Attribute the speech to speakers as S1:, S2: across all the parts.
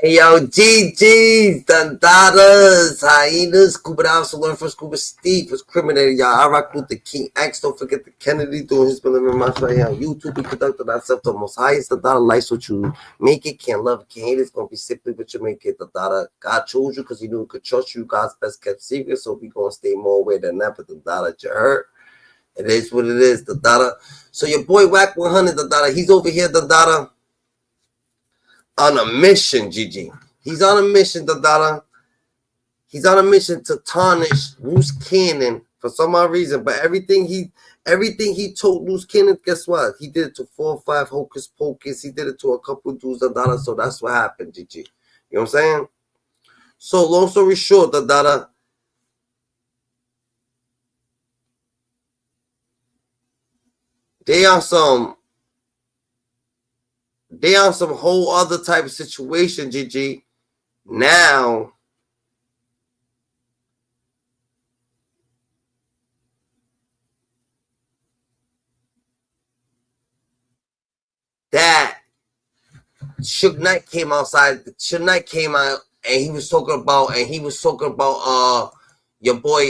S1: Hey yo, GG's, Dandadas, hyenas, scuba down, so learn from Scuba Steve was criminated, y'all. I rock with the King X, don't forget the Kennedy doing his believing in my right here on YouTube. We conducted ourselves to the most highest Dandada life, what you make it, can't love it, can't hate it, it's gonna be simply what you make it. Dandada, God chose you because he knew he could trust you, God's best kept secret, so we gonna stay more away than that, but Dandada, you heard? It is what it is, Dandada. So your boy Wack 100, Dandada, he's over here, Dandada, on a mission, GG. He's on a mission, Dandada. He's on a mission to tarnish Luce Cannon for some odd reason. But everything he told Luce Cannon, guess what? He did it to 4 or 5 hocus pocus. He did it to a couple dudes, Dandada. So that's what happened, GG. You know what I'm saying? So long story short, Dandada, they are some whole other type of situation, GG. Now, that Suge Knight came outside. Suge Knight came out and he was talking about your boy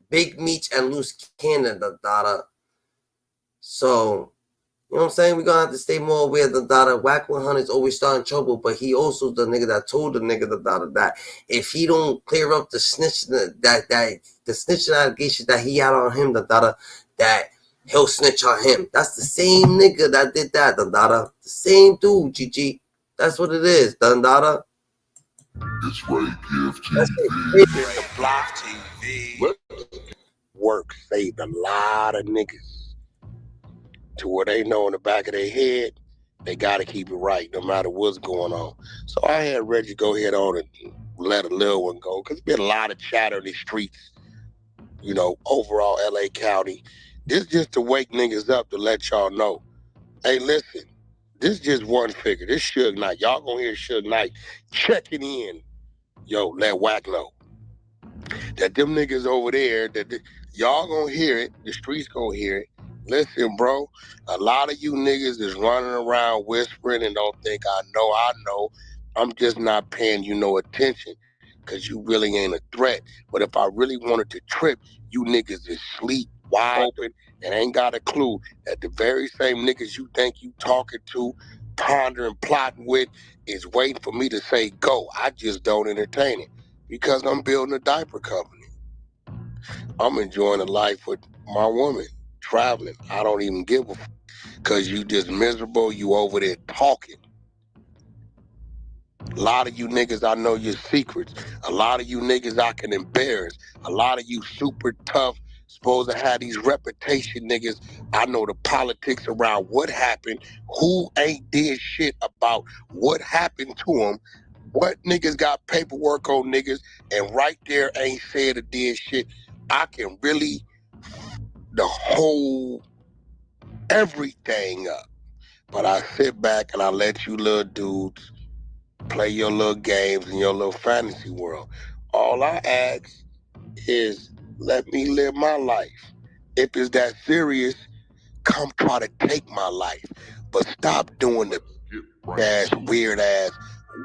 S1: Big Meech and Luce Cannon, Dandada. So you know what I'm saying? We're gonna have to stay more aware, Dandada. Wack 100 is always starting trouble, but he also the nigga that told the nigga, Dandada, that if he don't clear up the snitch the snitching allegations that he had on him, Dandada, that he'll snitch on him. That's the same nigga that did that, Dandada. The same dude, GG. That's what it is, Dandada.
S2: It's right, give
S1: That's
S2: TV.
S1: it.
S3: The block TV work saved a lot of niggas to where they know in the back of their head they got to keep it right no matter what's going on. So I had Reggie go ahead on and let a little one go because there's been a lot of chatter in the streets, you know, overall LA County. This just to wake niggas up to let y'all know, hey, listen, this just one figure. This Suge Knight. Y'all gonna hear Suge Knight checking in. Yo, let Wack know that them niggas over there, y'all gonna hear it, the streets gonna hear it. Listen, bro, a lot of you niggas is running around whispering and don't think I know. I'm just not paying you no attention because you really ain't a threat. But if I really wanted to trip, you niggas is sleep, wide open, and ain't got a clue that the very same niggas you think you talking to, pondering, plotting with, is waiting for me to say go. I just don't entertain it because I'm building a diaper company. I'm enjoying a life with my woman, traveling. I don't even give a f*** because you just miserable, you over there talking. A lot of you niggas, I know your secrets. A lot of you niggas I can embarrass. A lot of you super tough, supposed to have these reputation niggas. I know the politics around what happened, who ain't did shit about what happened to them, what niggas got paperwork on niggas, and right there ain't said or did shit. I can really the whole everything up. But I sit back and I let you little dudes play your little games in your little fantasy world. All I ask is let me live my life. If it's that serious, come try to take my life. But stop doing the ass, weird ass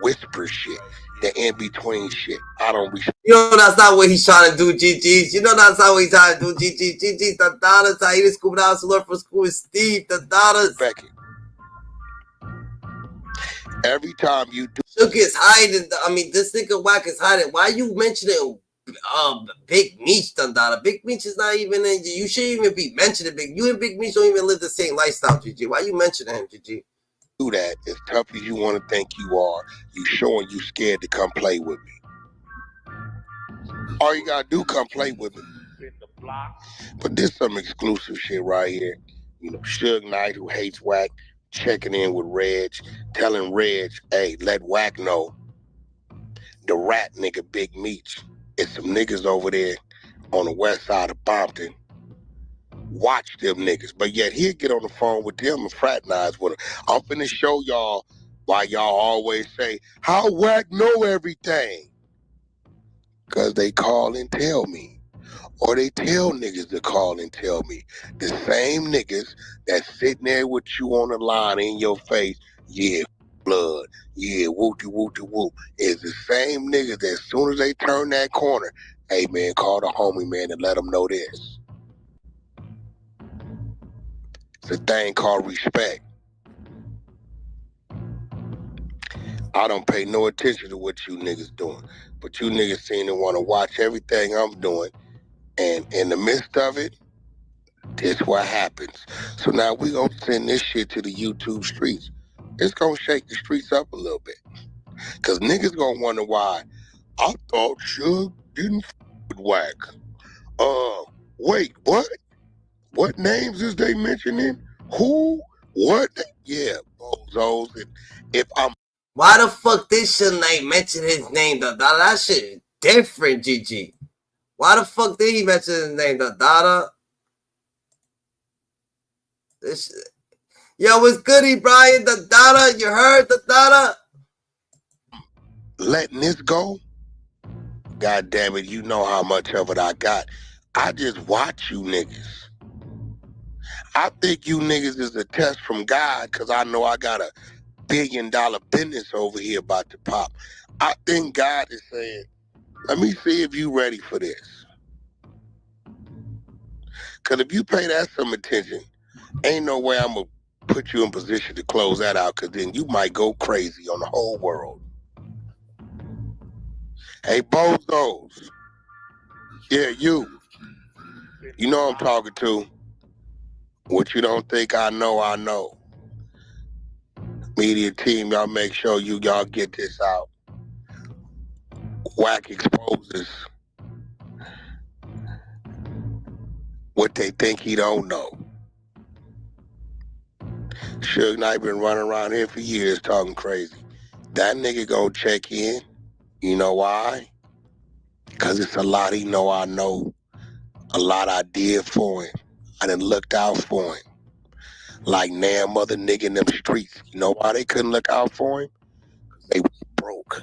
S3: whisper shit. The in-between shit. I don't be.
S1: You know that's not what he's trying to do, GG. You know that's not what he's trying to do, GG. GG, Dandada, hyenas, scuba down, so learn from Scuba Steve, Dandada.
S3: Becky. Every time you do.
S1: Suge is hiding. I mean, this nigga Wack is hiding. Why you mentioning Big Meech, Dandada? Big Meech is not even in. You shouldn't even be mentioning Big. You and Big Meech don't even live the same lifestyle, GG. Why you mentioning him, GG?
S3: Do that as tough as you want to think you are. You showing you scared to come play with me. All you gotta do, come play with me. But this some exclusive shit right here. You know, Suge Knight, who hates Wack, checking in with Reg, telling Reg, hey, let Wack know the rat nigga Big Meech. It's some niggas over there on the west side of Bompton. Watch them niggas. But yet he'll get on the phone with them and fraternize with them. I'm finna show y'all why y'all always say, how Wack know everything? Because they call and tell me. Or they tell niggas to call and tell me. The same niggas that's sitting there with you on the line in your face, yeah, blood. Yeah, whoop-de whoop. It's the same niggas that as soon as they turn that corner, hey man, call the homie man and let them know this. It's a thing called respect. I don't pay no attention to what you niggas doing, but you niggas seem to want to watch everything I'm doing, and in the midst of it, this what happens. So now we gonna send this shit to the YouTube streets. It's gonna shake the streets up a little bit. Cause niggas gonna wonder why I thought Suge didn't with Wack. Wait, what? What names is they mentioning? Who? What? Yeah, bozos. And if I'm
S1: Why the fuck this shit ain't mention his name, the Dada? That shit different, GG. Why the fuck did he mention his name, the Dada? This shit. Yo, what's goody, Brian? The Dada, you heard the Dada?
S3: letting this go, God damn it, you know how much of it I got. I just watch you niggas. I think you niggas is a test from God because I know I got a $1 billion business over here about to pop. I think God is saying, let me see if you ready for this. Because if you pay that some attention, ain't no way I'm going to put you in position to close that out because then you might go crazy on the whole world. Hey, bozos. Yeah, you. You know I'm talking to. What you don't think I know. Media team, y'all make sure y'all get this out. Wack exposes what they think he don't know. Suge Knight been running around here for years talking crazy. That nigga gonna check in. You know why? Because it's a lot he know I know. A lot I did for him. I done looked out for him. Like damn other nigga in them streets. You know why they couldn't look out for him? Because they was broke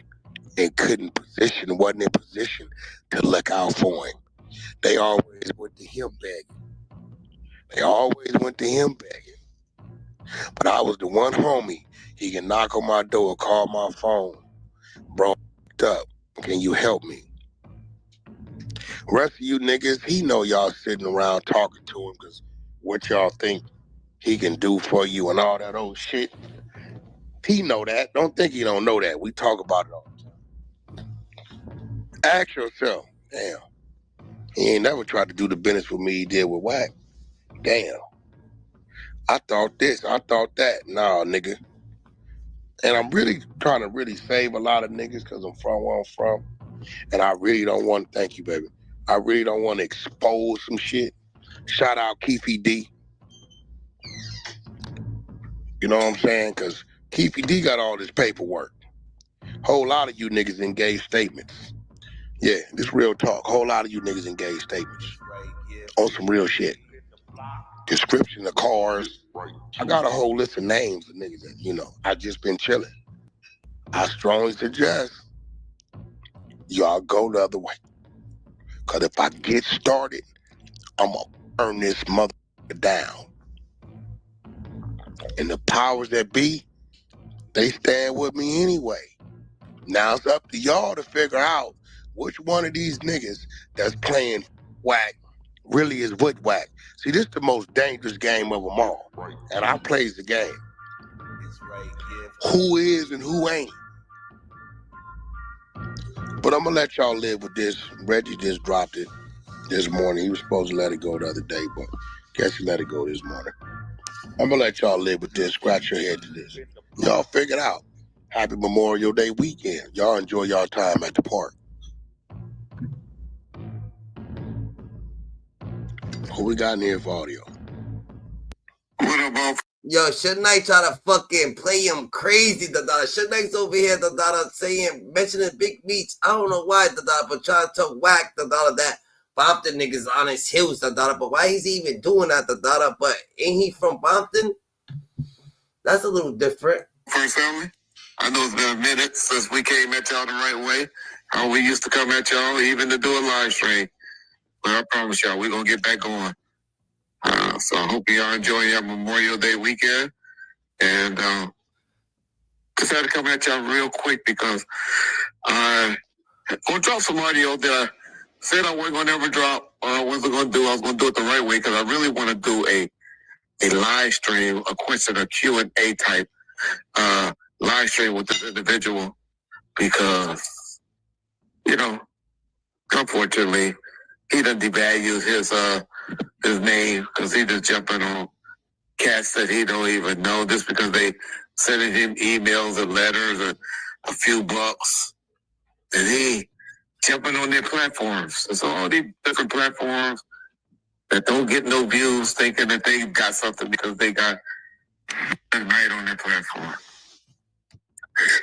S3: and wasn't in position to look out for him. They always went to him begging. But I was the one homie. He can knock on my door, call my phone. Bro, up. Can you help me? Rest of you niggas, he know y'all sitting around talking to him because what y'all think he can do for you and all that old shit. He know that. Don't think he don't know that. We talk about it all the time. Ask yourself, damn, he ain't never tried to do the business with me he did with Wack. Damn. I thought this, I thought that. Nah, nigga. And I'm really trying to really save a lot of niggas because I'm from where I'm from. And I really don't want to, thank you, baby. I really don't want to expose some shit. Shout out Keefy D. You know what I'm saying? Because Keefy D got all this paperwork. Whole lot of you niggas engaged statements. Yeah, this real talk. Whole lot of you niggas engaged statements. On some real shit. Description of cars. I got a whole list of names of niggas that, you know, I just been chilling. I strongly suggest y'all go the other way. Because if I get started, I'm going to burn this motherfucker down. And the powers that be, they stand with me anyway. Now it's up to y'all to figure out which one of these niggas that's playing Wack really is with Wack. See, this is the most dangerous game of them all. And I plays the game. Who is and who ain't. But I'm going to let y'all live with this. Reggie just dropped it this morning. He was supposed to let it go the other day, but guess he let it go this morning. I'm going to let y'all live with this. Scratch your head to this. Y'all figure it out. Happy Memorial Day weekend. Y'all enjoy y'all time at the park. Who we got in here for audio? What about?
S1: Yo, Suge Knight try to fucking play him crazy, the Dada. Suge Knight's over here, the Dada, saying, mentioning Big Meech. I don't know why, the Dada, but trying to Wack, the Dada, that Bompton niggas on his heels, the Dada. But why is he even doing that, the Dada? But ain't he from Bompton? That's a little different.
S2: First family, I know it's been a minute since we came at y'all the right way. How we used to come at y'all, even to do a live stream. But I promise y'all, we're going to get back on. So I hope y'all enjoy your Memorial Day weekend. And Just had to come at y'all real quick because I'm going to drop some audio that I said I wasn't going to ever drop or I wasn't going to do. I was going to do it the right way because I really want to do a live stream, a question or Q&A type live stream with this individual because, unfortunately, he done devalued his name because he just jumping on cats that he don't even know just because they sending him emails and letters and a few bucks. And he jumping on their platforms. It's all these different platforms that don't get no views thinking that they got something because they got a night on their platform.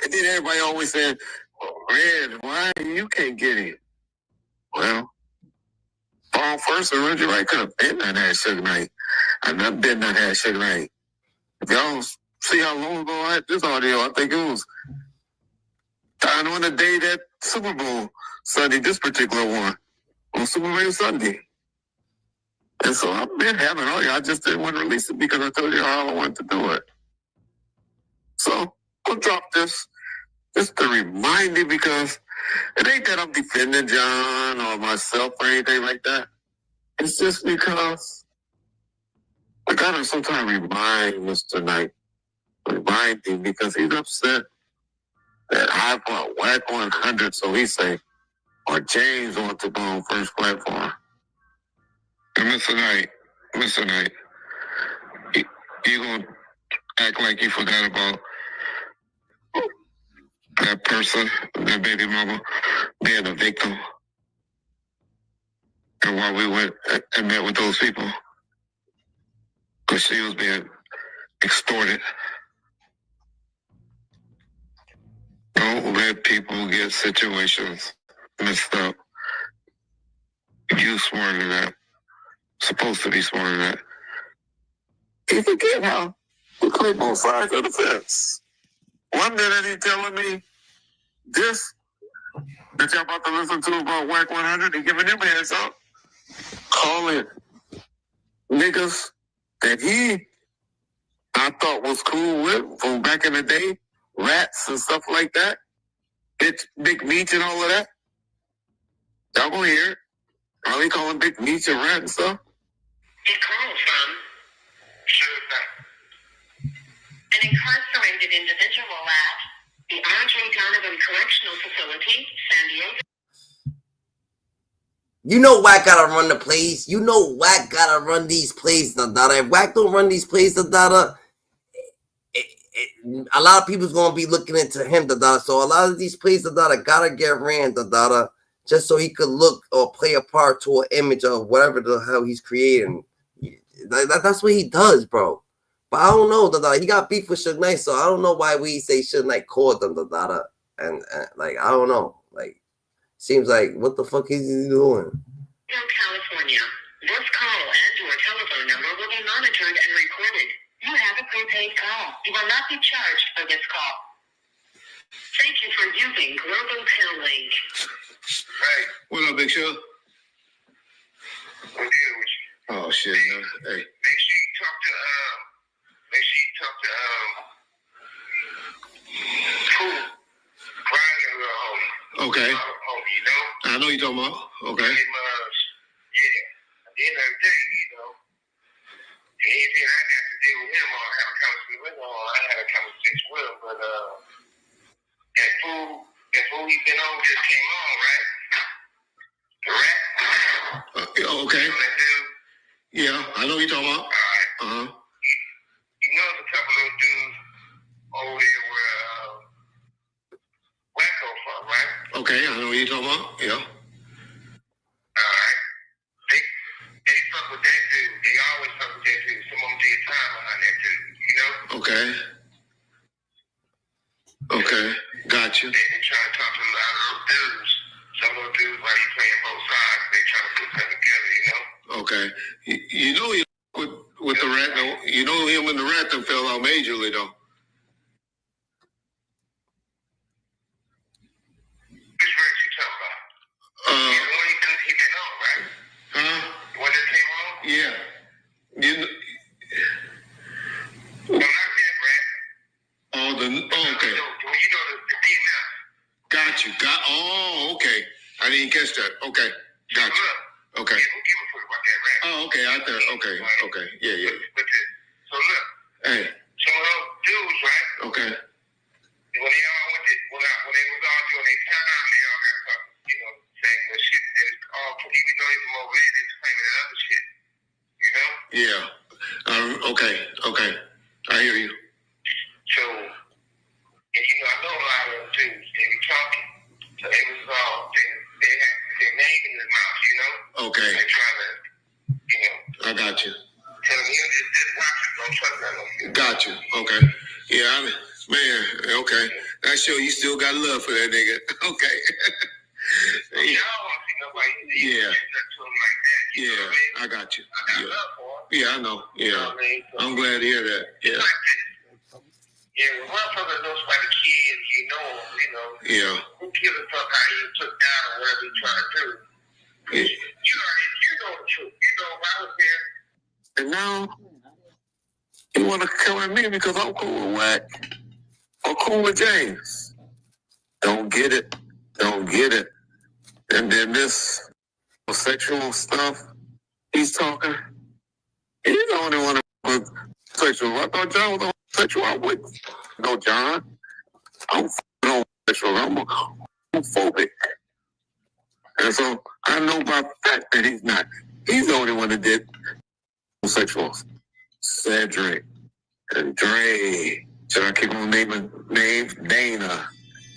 S2: And then everybody always said, Red, why you can't get it? Well, Paul first originally I could have been on that Suge Knight. I've never been on that Suge Knight. If y'all see how long ago I had this audio, I think it was time on the day that Super Bowl Sunday, this particular one, on Super Bowl Sunday. And so I've been having audio. I just didn't want to release it because I told you how I wanted to do it. So I'll drop this just to remind you because it ain't that I'm defending John or myself or anything like that. It's just because I gotta sometimes remind Mr. Knight, remind him because he's upset that I brought Wack 100, so he say, or James on to go on first platform. And Mr. Knight, you gonna act like you forgot about that person, that baby mama, being a victim, and why we went and met with those people, because she was being extorted. Don't let people get situations messed up. You smarter than that. Supposed to be smarter than that. You forget how we play both sides of the fence. One minute he telling me this that y'all about to listen to about Wack 100 and giving him a heads up, calling niggas that I thought was cool with from back in the day, rats and stuff like that, Big Meech and all of that. Y'all gonna hear it. Probably calling Big Meech a rat and stuff.
S4: It calls from an incarcerated individual at the R.J. Donovan Correctional Facility, San Diego.
S1: You know Wack gotta run the plays. You know Wack gotta run these plays, Dada. If Wack don't run these plays, Dada, a lot of people's gonna be looking into him, Dada. So a lot of these plays, Dada, gotta get ran, Dada, just so he could look or play a part to an image of whatever the hell he's creating. That's what he does, bro. But I don't know, Dada. He got beef with Suge Knight, so I don't know why we say Suge Knight called them, Dada. And like, I don't know. Like, seems like, what the fuck is he doing?
S4: California. This call and your telephone number will be monitored and recorded. You have a prepaid call. You will not be charged for this call. Thank you for using Global Tel Link.
S2: Hey. What up, Big Show?
S3: What deal with you?
S2: Oh, shit, man. Hey.
S3: Make sure you talk to Cool. Brian, homie.
S2: Okay.
S3: Homie, you know?
S2: I know you're talking about. Okay.
S3: Yeah. At the end of the day, anything I got to deal with him or have a conversation with him, I had a conversation with him, but that fool he been on just came on, right? The rat.
S2: Okay.
S3: You know that dude?
S2: Yeah, I know you're talking about.
S3: All right.
S2: Uh-huh.
S3: You know there's a couple of those dudes over there where Wacko from, right?
S2: Okay, I know what you're talking about. Yeah.
S3: Alright. They fuck with that dude. They always fuck with that dude. Some of them did time behind that dude, you know?
S2: Okay. Okay. Got you.
S3: They been trying to talk to a lot of those dudes. Some of those dudes, while you playing both sides, they trying to put that together, you know?
S2: Okay. You know he with the rat though. You know him and the rat that fell out majorly though.
S3: Which rat you talking about? The one he been on, right?
S2: Huh?
S3: The one that came on?
S2: Yeah. You know,
S3: No, not that rat.
S2: okay.
S3: The
S2: Got you. Oh, okay. I didn't catch that. Okay. Got you. Okay. Oh, okay. I thought. Okay. Okay. Yeah.
S3: So look.
S2: Hey.
S3: Some of those dudes, right?
S2: Okay.
S3: When they all went to, when they was all doing their time, they all got caught, saying the shit that's all, even though they from over there, they claiming that other shit. You know?
S2: Yeah. Okay. Okay. I hear you.
S3: So, and I know a lot of them dudes, they be talking. So they was all, they had their name in their mouth,
S2: Okay.
S3: They trying to,
S2: I got you.
S3: tell them, just watch it, don't trust them.
S2: Got you. Okay. Yeah, man, okay. That show you still got love for that nigga. Okay. Yeah. Yeah, I got you. Yeah, I know. Yeah. I'm glad to hear that. Yeah.
S3: Yeah, motherfuckers knows about the kids,
S2: Yeah.
S3: who gives a fuck how you took down or whatever you trying to do.
S2: Yeah.
S3: You know the truth. If I was there.
S2: And now, you want to come at me because I'm cool with Wack or cool with James. Don't get it. Don't get it. And then this sexual stuff he's talking, he's the only one with sexual. I thought John was sexual. I wouldn't. No, John. I'm homosexual. I'm homophobic. And so I know by fact that he's not. He's the only one that did homosexuals. Cedric and Dre. Should I keep on naming names? Dana.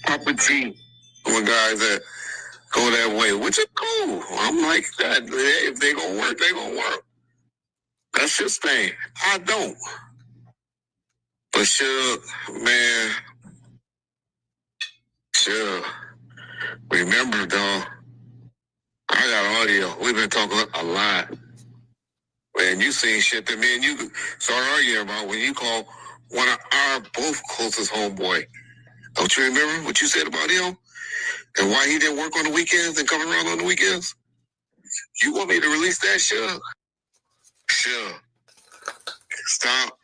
S2: Papa G. One guys that go that way, which is cool. I'm like that. If they gonna work, they gonna work. That's his thing. I don't. But Suge, man, Suge, remember, dog, I got audio. We've been talking a lot. Man, you seen shit that me and you started arguing about when you called one of our both closest homeboy. Don't you remember what you said about him? And why he didn't work on the weekends and come around on the weekends? You want me to release that, Suge? Suge, stop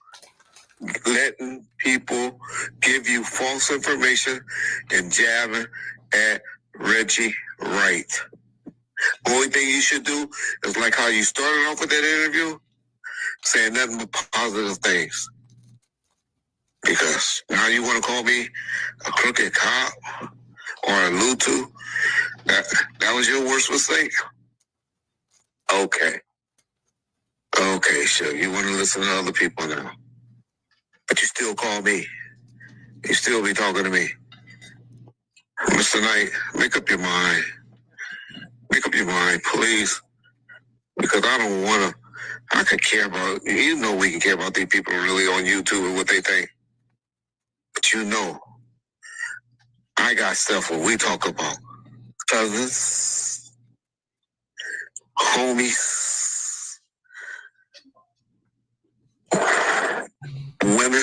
S2: letting people give you false information and jabbing at Reggie Wright. Only thing you should do is like how you started off with that interview, saying nothing but positive things. Because now you want to call me a crooked cop or a Lutu? That was your worst mistake? Okay. Okay, sure. You want to listen to other people now. But you still call me. You still be talking to me. Mr. Knight, make up your mind. Make up your mind, please. Because I don't want to. I could care about, we can care about these people really on YouTube and what they think. But I got stuff what we talk about. Cousins, homies, women.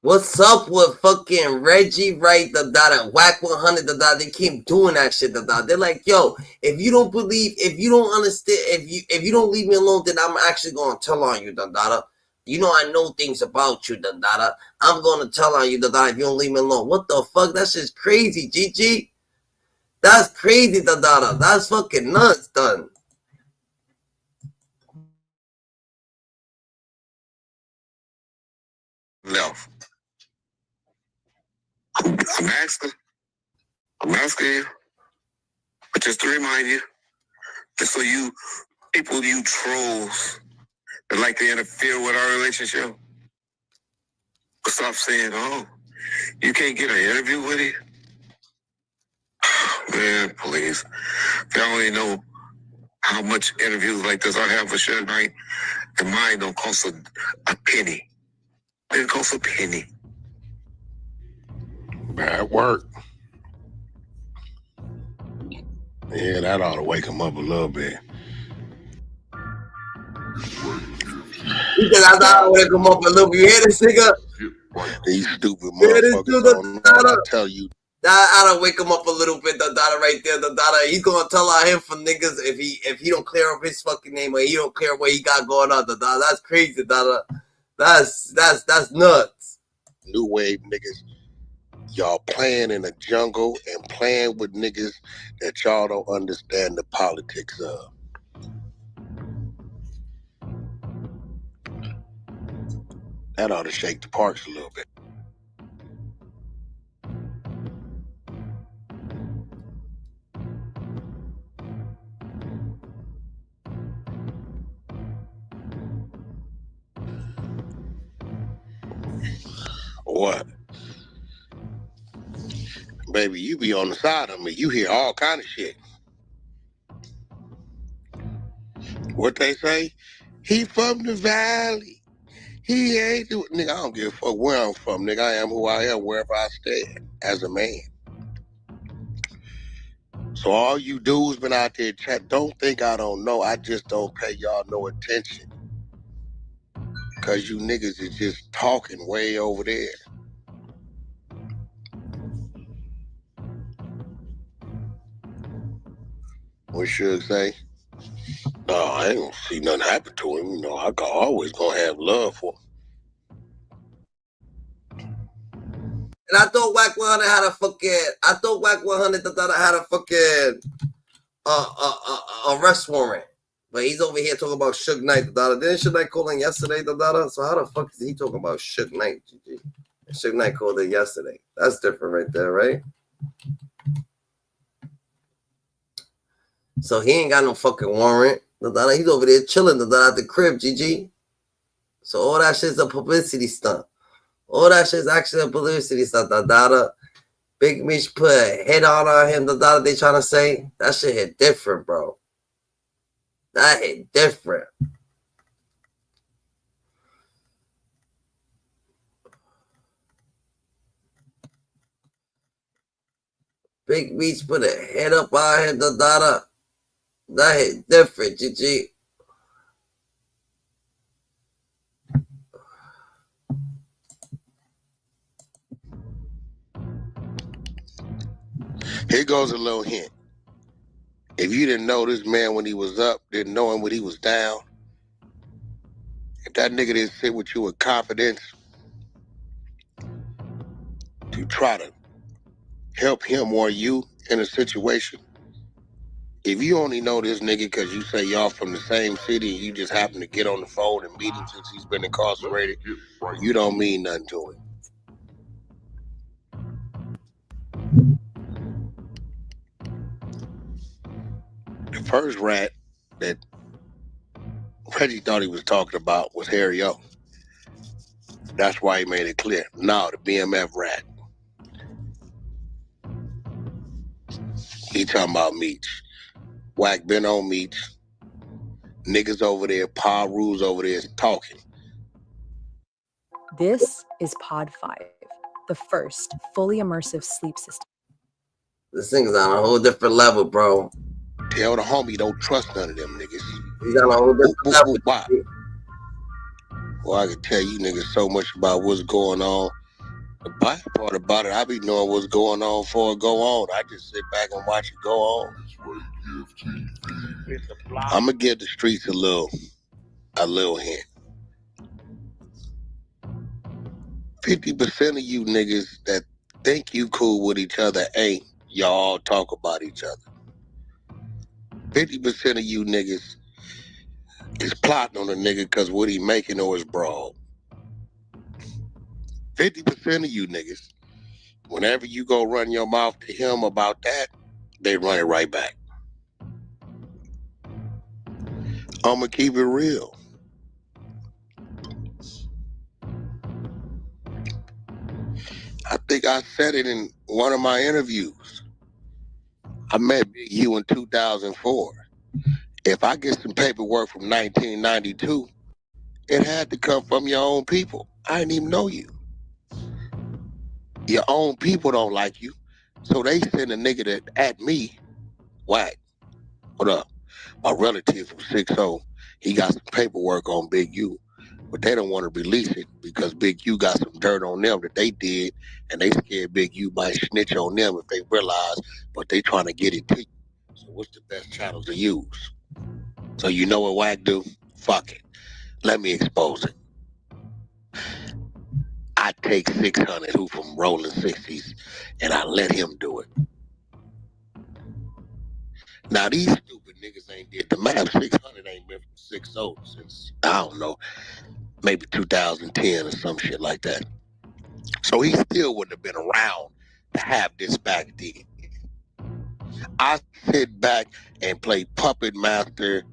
S1: What's up with fucking Reggie Wright, and Wack 100, they keep doing that shit, They're like, yo, if you don't believe, if you don't understand, if you don't leave me alone, then I'm actually gonna tell on you, I know things about you, I'm gonna tell on you, if you don't leave me alone. What the fuck? That's just crazy, GG. That's crazy, That's fucking nuts, done.
S2: Left. I'm asking you, but just to remind you, just so you trolls that like to interfere with our relationship, stop saying, oh, you can't get an interview with him? Man, please. If y'all only know how much interviews like this I have for Suge Knight, and mine don't cost a penny. It costs a penny.
S3: Bad work. Yeah, that ought to wake him up a little bit.
S1: He said, I thought I would come up a little bit. You hear this nigga?
S3: These stupid motherfuckers don't know what I tell you.
S1: I don't wake him up a little bit, right there, He's gonna tell on him for niggas if he don't clear up his fucking name or he don't clear what he got going on, That's crazy, That's nuts.
S3: New wave niggas Y'all playing in the jungle and playing with niggas that y'all don't understand the politics of. That ought to shake the parks a little bit. What? Baby, you be on the side of me. You hear all kind of shit. What they say? He from the valley. He ain't do it. Nigga, I don't give a fuck where I'm from. Nigga, I am who I am wherever I stand as a man. So all you dudes been out there chat, don't think I don't know. I just don't pay y'all no attention. Cause you niggas is just talking way over there. What Suge say? No, I ain't gonna see nothing happen to him. You know, I always gonna have love for him.
S1: And I thought Wack 100 had a fucking. I thought Wack 100 had a fucking arrest warrant, but he's over here talking about Suge Knight. Didn't Suge Knight call in yesterday? So how the fuck is he talking about Suge Knight? GG. Suge Knight called in yesterday. That's different right there, right? So he ain't got no fucking warrant. He's over there chilling at the crib, GG. So all that shit's a publicity stunt. All that shit's actually a publicity stunt. Big Meech put a hit on him. They trying to say that shit hit different, bro. That hit different. Big Meech put a hit up on him. That hit different, GG.
S3: Here goes a little hint. If you didn't know this man when he was up, didn't know him when he was down, if that nigga didn't sit with you with confidence to try to help him or you in a situation, if you only know this nigga because you say y'all from the same city and you just happen to get on the phone and meet him since he's been incarcerated, you don't mean nothing to him. The first rat that Reggie thought he was talking about was Harry O. That's why he made it clear. No, the BMF rat. He talking about Meech. Wack been on Meech. Niggas over there, Pa Rules over there is talking.
S5: This is Pod 5, the first fully immersive sleep system.
S1: This thing's on a whole different level, bro.
S3: Tell the homie don't trust none of them niggas.
S1: He's on a whole different level.
S3: Why? Well, I can tell you niggas so much about what's going on. The bad part about it, I be knowing what's going on before it go on. I just sit back and watch it go on. I'm gonna give the streets a little hint. 50% of you niggas that think you cool with each other ain't. Y'all talk about each other. 50% of you niggas is plotting on a nigga because what he making or his broad. 50% of you niggas, whenever you go run your mouth to him about that, they run it right back. I'ma keep it real. I think I said it in one of my interviews. I met Big U in 2004. If I get some paperwork from 1992, it had to come from your own people. I didn't even know you. Your own people don't like you, so they send a nigga at me, Wack. What up? My relative from 6-0, he got some paperwork on Big U, but they don't want to release it because Big U got some dirt on them that they did, and they scared Big U might snitch on them if they realize, but they trying to get it to you. So what's the best channel to use? So you know what Wack do? Fuck it. Let me expose it. I take 600 who from Rolling 60s and I let him do it. Now these stupid niggas ain't did the math. 600 ain't been from 6-0 since, I don't know, maybe 2010 or some shit like that. So he still wouldn't have been around to have this back then. I sit back and play Puppet Master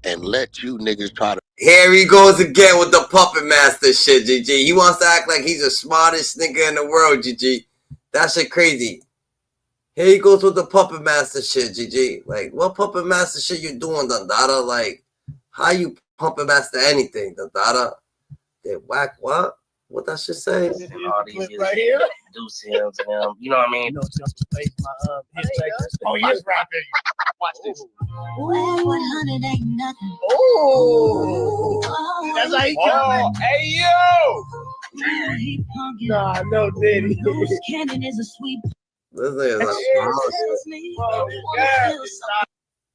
S3: and let you niggas try to.
S1: Here he goes again with the Puppet Master shit, GG. He wants to act like he's the smartest nigga in the world, GG. That shit crazy. Here he goes with the Puppet Master shit, GG. Like, what Puppet Master shit you doing, Dundada? Like, how you Puppet Master anything, Dundada? That Wack what? What that shit say?
S6: All these years right here. Luce him to them. You know what I mean?
S3: Oh, yes, rapping.
S6: Watch this.
S7: Ooh, 100 ain't nothing.
S3: Ooh. That's how he coming.
S6: Hey, yo!
S3: Nah, no, Diddy.
S7: Loose cannon is a sweet.
S1: This nigga's like,
S7: Tells me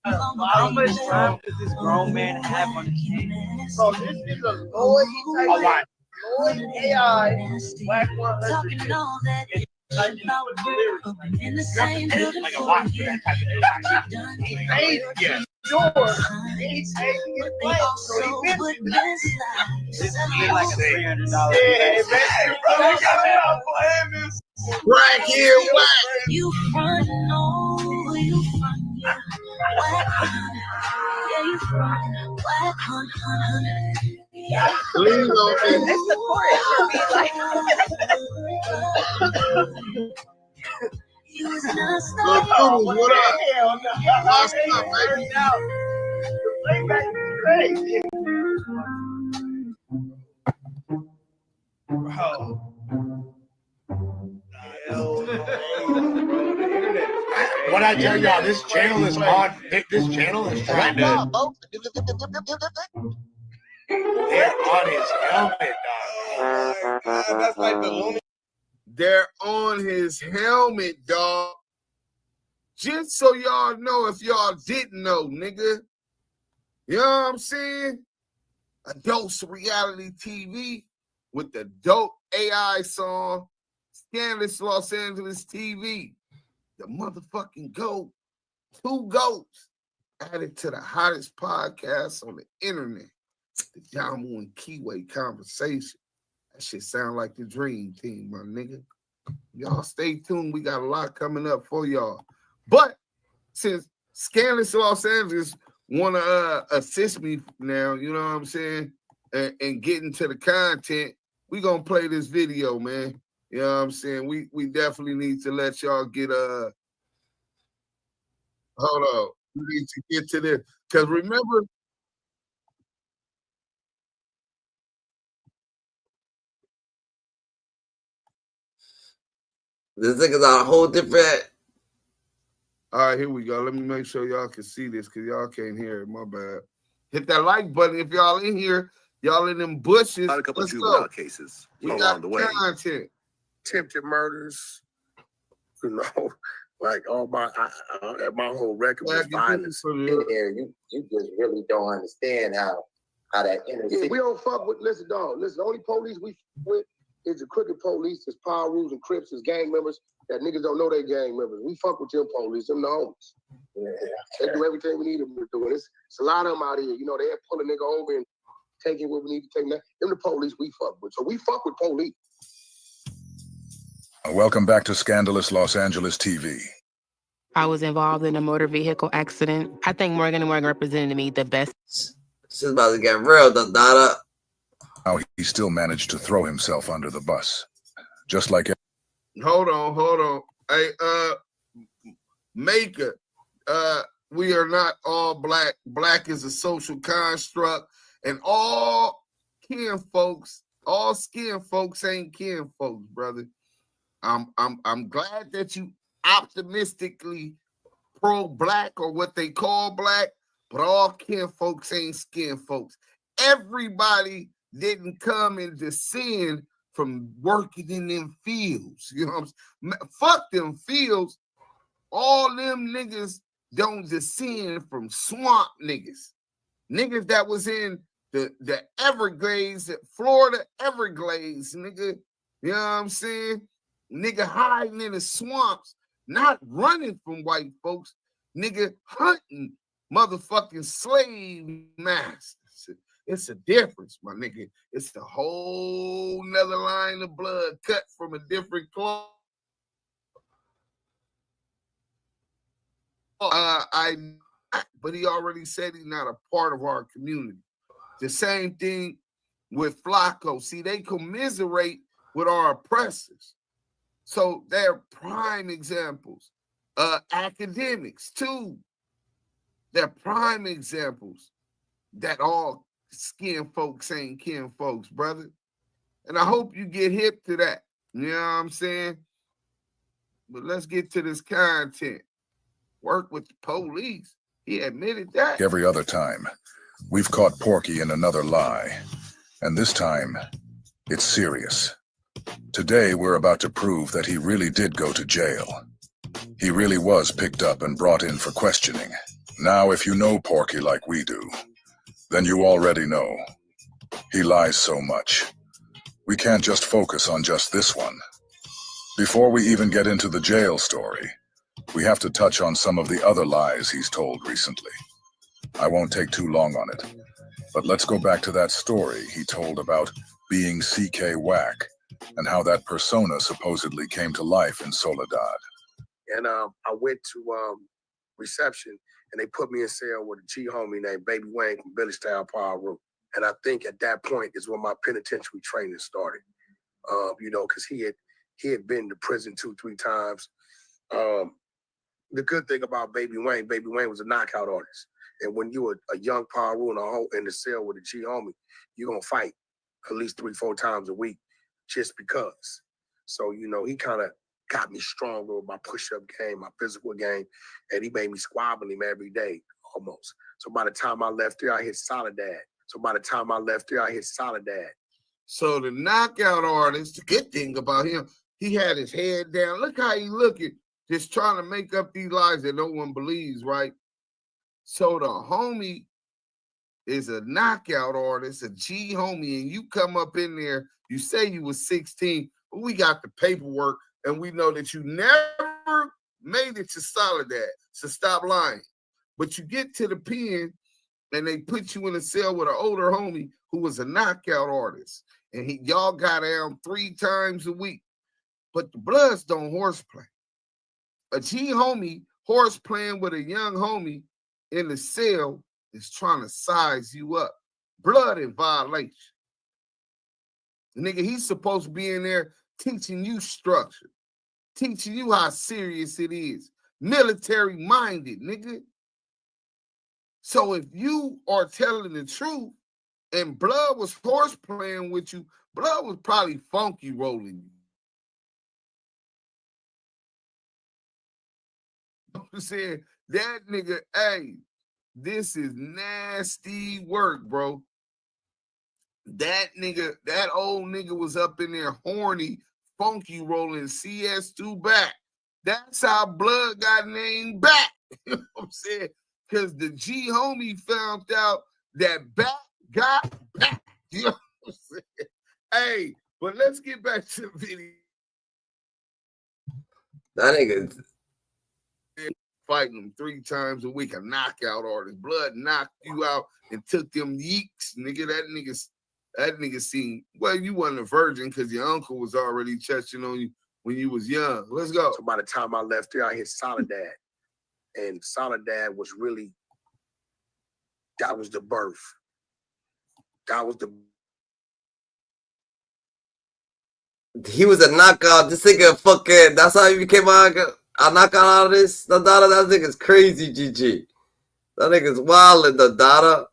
S8: How much time does this grown man have on his hands?
S3: Bro, this is a Lord. He typed Lord AI. Wack 100.
S7: talking all that in the same building
S3: Like a
S7: for
S3: watch.
S7: you.
S3: He ain't yet. Sure. He's taking it
S7: They
S3: back.
S7: also
S3: So he
S7: put this
S8: This is
S7: life.
S8: like a $300.
S3: Yeah, man. Right here, Wack.
S7: You front, no, you front, yeah. Wack, yeah, you front. Wack, yeah.
S3: Lean on me.
S7: It's the chorus. You was just
S3: Look, Doodles, what up?
S6: Hell no.
S3: What's up, baby?
S6: The playback is crazy. Bro.
S3: What I tell y'all, this channel is on. This channel is trying to. They're on his helmet, dog.
S6: That's like the Looney.
S9: They're on his helmet, dog. Just so y'all know, if y'all didn't know, nigga. You know what I'm saying? Adults Reality TV with the dope AI song, Scandalous Los Angeles TV. The motherfucking GOAT. 2 GOATs added to the hottest podcast on the internet. The Jamu and Keyway Conversation. That shit sound like the dream team, my nigga. Y'all stay tuned. We got a lot coming up for y'all. But since Scandalous Los Angeles want to assist me now, you know what I'm saying, and getting to the content, we going to play this video, man. You know what I'm saying? We definitely need to let y'all get hold on. We need to get to this. Because remember,
S1: this nigga's on a whole different.
S9: all right, here we go. Let me make sure y'all can see this because y'all can't hear it. My bad. Hit that like button if y'all in here. Y'all in them bushes.
S10: Got a couple of
S9: Let's
S10: juvenile
S9: go.
S10: cases
S9: We
S10: along
S9: got
S10: the way.
S9: content.
S3: Attempted murders, you know, like all my whole record was violence.
S11: You just really don't understand how that inner
S3: Yeah, we don't fuck with. Listen, dog. Listen, the only police we fuck with is the crooked police, is Power Rules and Crips, is gang members. That niggas don't know they gang members. We fuck with them police, them the homies. Yeah, they do everything we need them to do. And it's a lot of them out here. You know, they pull a nigga over and taking what we need to take. Them the police we fuck with. So we fuck with police.
S12: Welcome back to Scandalous Los Angeles TV.
S13: I was involved in a motor vehicle accident. I think Morgan & Morgan represented me the best.
S1: This is about to get real, Dundada.
S12: How he still managed to throw himself under the bus. Just like
S9: Hold on. Hey, Maker, we are not all black. Black is a social construct, and all kin folks, all skin folks ain't kin folks, brother. I'm glad that you optimistically pro-black or what they call black, but all kin folks ain't skin folks. Everybody didn't come and descend from working in them fields. You know what I'm saying? Fuck them fields. All them niggas don't descend from swamp niggas. Niggas that was in the Everglades, Florida Everglades, nigga. You know what I'm saying? Nigga hiding in the swamps, not running from white folks. Nigga hunting motherfucking slave masters. It's a difference, my nigga. It's a whole nother line of blood cut from a different cloth. But he already said he's not a part of our community. The same thing with Flacco. See, they commiserate with our oppressors. So they're prime examples. Academics, too. They're prime examples that all skin folks ain't kin folks, brother. And I hope you get hip to that. You know what I'm saying? But let's get to this content. Work with the police. He admitted that.
S12: Every other time, we've caught Porky in another lie. And this time, it's serious. Today, we're about to prove that he really did go to jail. He really was picked up and brought in for questioning. Now, if you know Porky like we do, then you already know. He lies so much. We can't just focus on just this one. Before we even get into the jail story, we have to touch on some of the other lies he's told recently. I won't take too long on it, but let's go back to that story he told about being CK Wack and how that persona supposedly came to life in Soledad.
S3: And I went to reception, and they put me in cell with a G homie named Baby Wayne from Billy Style Power Room. And I think at that point is when my penitentiary training started. You know, because he had been to prison 2-3 times. The good thing about Baby Wayne was a knockout artist. And when you were a young Power Room in the cell with a G homie, you're gonna fight at least 3-4 times a week just because. So, you know, he kind of got me stronger with my push-up game, my physical game, and he made me squabble him every day, almost. So by the time I left there, I hit Soledad. So the knockout artist, the good thing about him, he had his head down. Look how he looking, just trying to make up these lies that no one believes, right? So the homie is a knockout artist, a G homie, and you come up in there, you say you was 16, but we got the paperwork, and we know that you never made it to Soledad, so stop lying. But you get to the pen, and they put you in a cell with an older homie who was a knockout artist, and y'all got down 3 times a week. But the Bloods don't horseplay. A G homie horse playing with a young homie in the cell is trying to size you up. Blood in violation. Nigga, he's supposed to be in there teaching you structure, teaching you how serious it is. Military-minded, nigga. So if you are telling the truth and Blood was horse playing with you, Blood was probably funky rolling you. I'm saying that nigga, hey, this is nasty work, bro. That nigga, that old nigga was up in there horny, funky rolling CS2 back. That's how Blood got named Back. You know what I'm saying? Because the G homie found out that Back got back. You know what I'm saying? Hey, but let's get back to the video.
S1: That nigga
S9: fighting him 3 times a week, a knockout artist. Blood knocked you out and took them yeeks, nigga. That nigga seen, well, you wasn't a virgin because your uncle was already touching on you when you was young. Let's go. So by the time I left there, I hit Soledad. And Soledad was really, that was the birth.
S1: He was a knockout. This nigga fucking, that's how he became a knockout artist. The Dada, that nigga's crazy, GG. That nigga's wild, the Dada.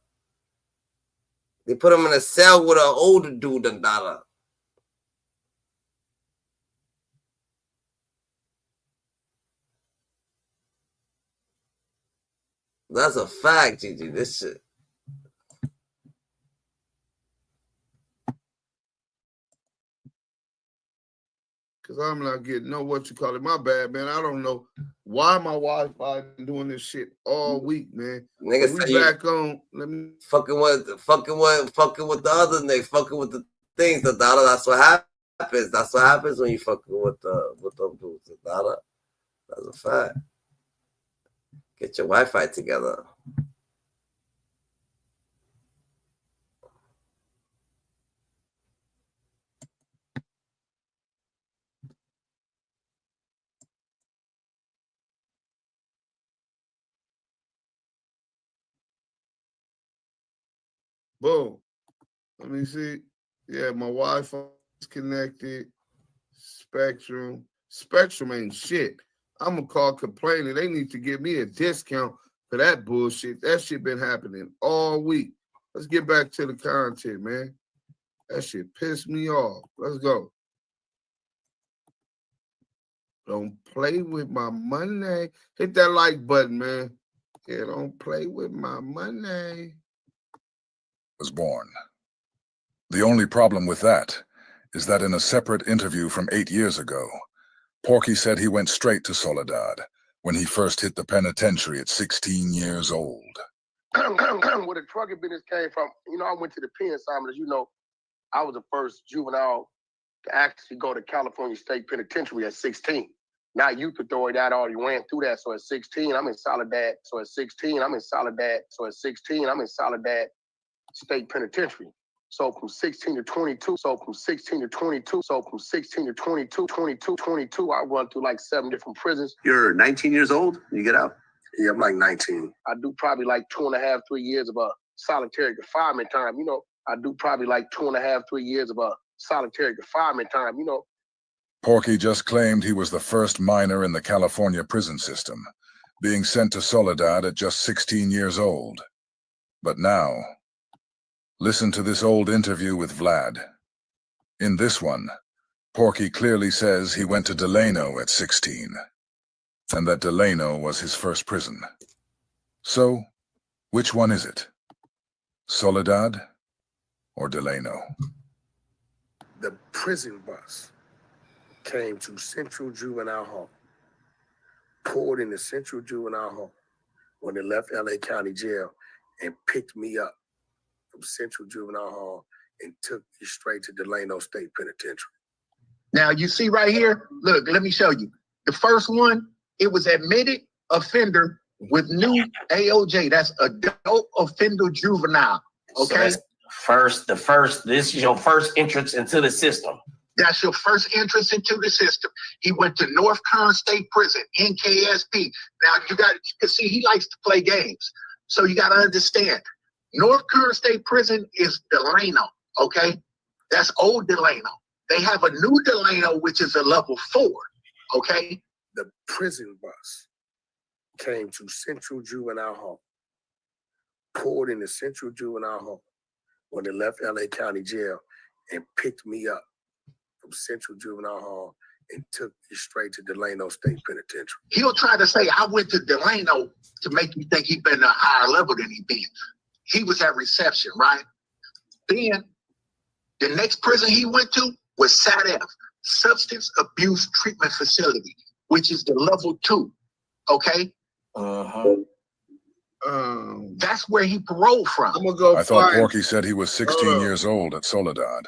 S1: They put him in a cell with an older dude than Dada. That's a fact, GG. This shit.
S9: Because I'm not getting no what you call it. My bad, man. I don't know why my Wi-Fi doing this shit all week, man.
S1: Nigga,
S9: we back on. Let me
S1: fucking with the other nigga, fucking with the things, the Dada. That's what happened. That's what happens when you fucking with them dudes. That's a fact. Get your Wi-Fi together.
S9: Boom. Let me see. Yeah, my Wi-Fi is connected. Spectrum ain't shit. I'm gonna call complaining. They need to give me a discount for that bullshit. That shit been happening all week. Let's get back to the content, man. That shit pissed me off. Let's go. Don't play with my money. Hit that like button, man. Yeah, don't play with my money.
S12: Was born. The only problem with that is that in a separate interview from 8 years ago, Porky said he went straight to Soledad when he first hit the penitentiary at 16 years old.
S3: Where the trucking business came from, you know, I went to the pen, Simon. As you know, I was the first juvenile to actually go to California State Penitentiary at 16. Now youth authority, I already ran through that. So at 16, I'm in Soledad. So at 16, I'm in Soledad. So at 16, I'm in Soledad State Penitentiary. So from 16 to 22, so from 16 to 22, so from 16 to 22, 22, I run through like 7 different prisons.
S10: You're 19 years old when you get out?
S3: Yeah, I'm like 19. I do probably like 2.5, 3 years of a solitary confinement time, you know. I do probably like 2.5, 3 years of a solitary confinement time, you know.
S12: Porky just claimed he was the first minor in the California prison system, being sent to Soledad at just 16 years old. But now, listen to this old interview with Vlad. In this one, Porky clearly says he went to Delano at 16, and that Delano was his first prison. So, which one is it? Soledad or Delano?
S3: The prison bus came to Central Juvenile Hall, pulled into Central Juvenile Hall when they left LA County Jail and picked me up from Central Juvenile Hall and took me straight to Delano State Penitentiary.
S14: Now you see right here, look, let me show you. The first one, it was admitted offender with new AOJ. That's adult offender juvenile. Okay.
S6: So this is your first entrance into the system.
S14: That's your first entrance into the system. He went to North Kern State Prison, NKSP. Now you can see he likes to play games. So you got to understand, North Kern State Prison is Delano, okay? That's old Delano. They have a new Delano, which is a level 4, okay?
S3: The prison bus came to Central Juvenile Hall, pulled into Central Juvenile Hall when they left LA County Jail and picked me up from Central Juvenile Hall and took me straight to Delano State Penitentiary.
S14: He'll try to say, I went to Delano to make you think he's been at a higher level than he been. He was at reception, right? Then the next prison he went to was SATF, Substance Abuse Treatment Facility, which is the level 2, okay? That's where he paroled from.
S12: I thought Porky said he was 16 years old at Soledad.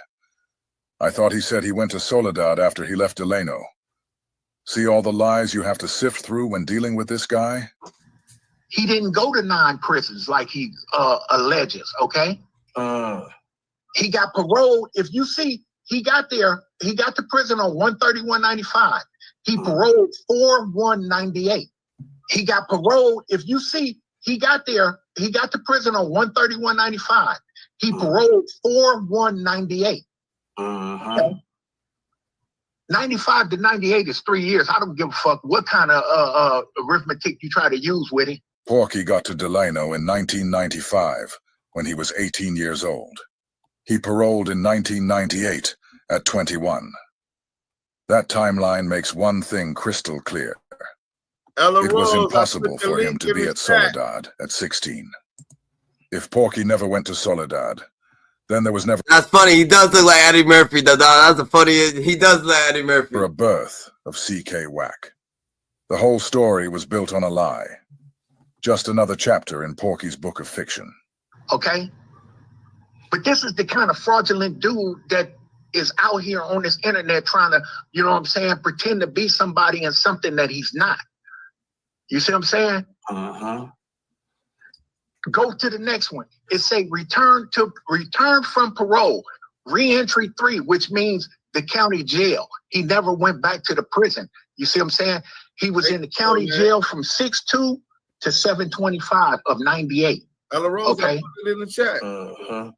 S12: I thought he said he went to Soledad after he left Delano. See all the lies you have to sift through when dealing with this guy?
S14: He didn't go to 9 prisons like he alleges, okay? He got paroled. If you see, he got to prison on 131.95. He paroled 4/1/98. He got paroled. If you see, he got to prison on 131.95. He paroled 4/1/98. Okay? 95 to 98 is 3 years. I don't give a fuck what kind of arithmetic you try to use with it.
S12: Porky got to Delano in 1995 when he was 18 years old. He paroled in 1998 at 21. That timeline makes one thing crystal clear. It was impossible for him to be at Soledad at 16. If Porky never went to Soledad, then there was never—
S1: That's funny. He does look like Eddie Murphy. That's a funny. He does look like Eddie Murphy.
S12: For a birth of CK Wack. The whole story was built on a lie. Just another chapter in Porky's book of fiction.
S14: Okay? But this is the kind of fraudulent dude that is out here on this internet trying to, you know what I'm saying, pretend to be somebody and something that he's not. You see what I'm saying?
S15: Uh-huh.
S14: Go to the next one. It say return from parole, re-entry 3, which means the county jail. He never went back to the prison. You see what I'm saying? He was in the county jail from 6/2 to 7/25 of 98.
S9: Okay. Put it in the chat.
S15: Uh-huh.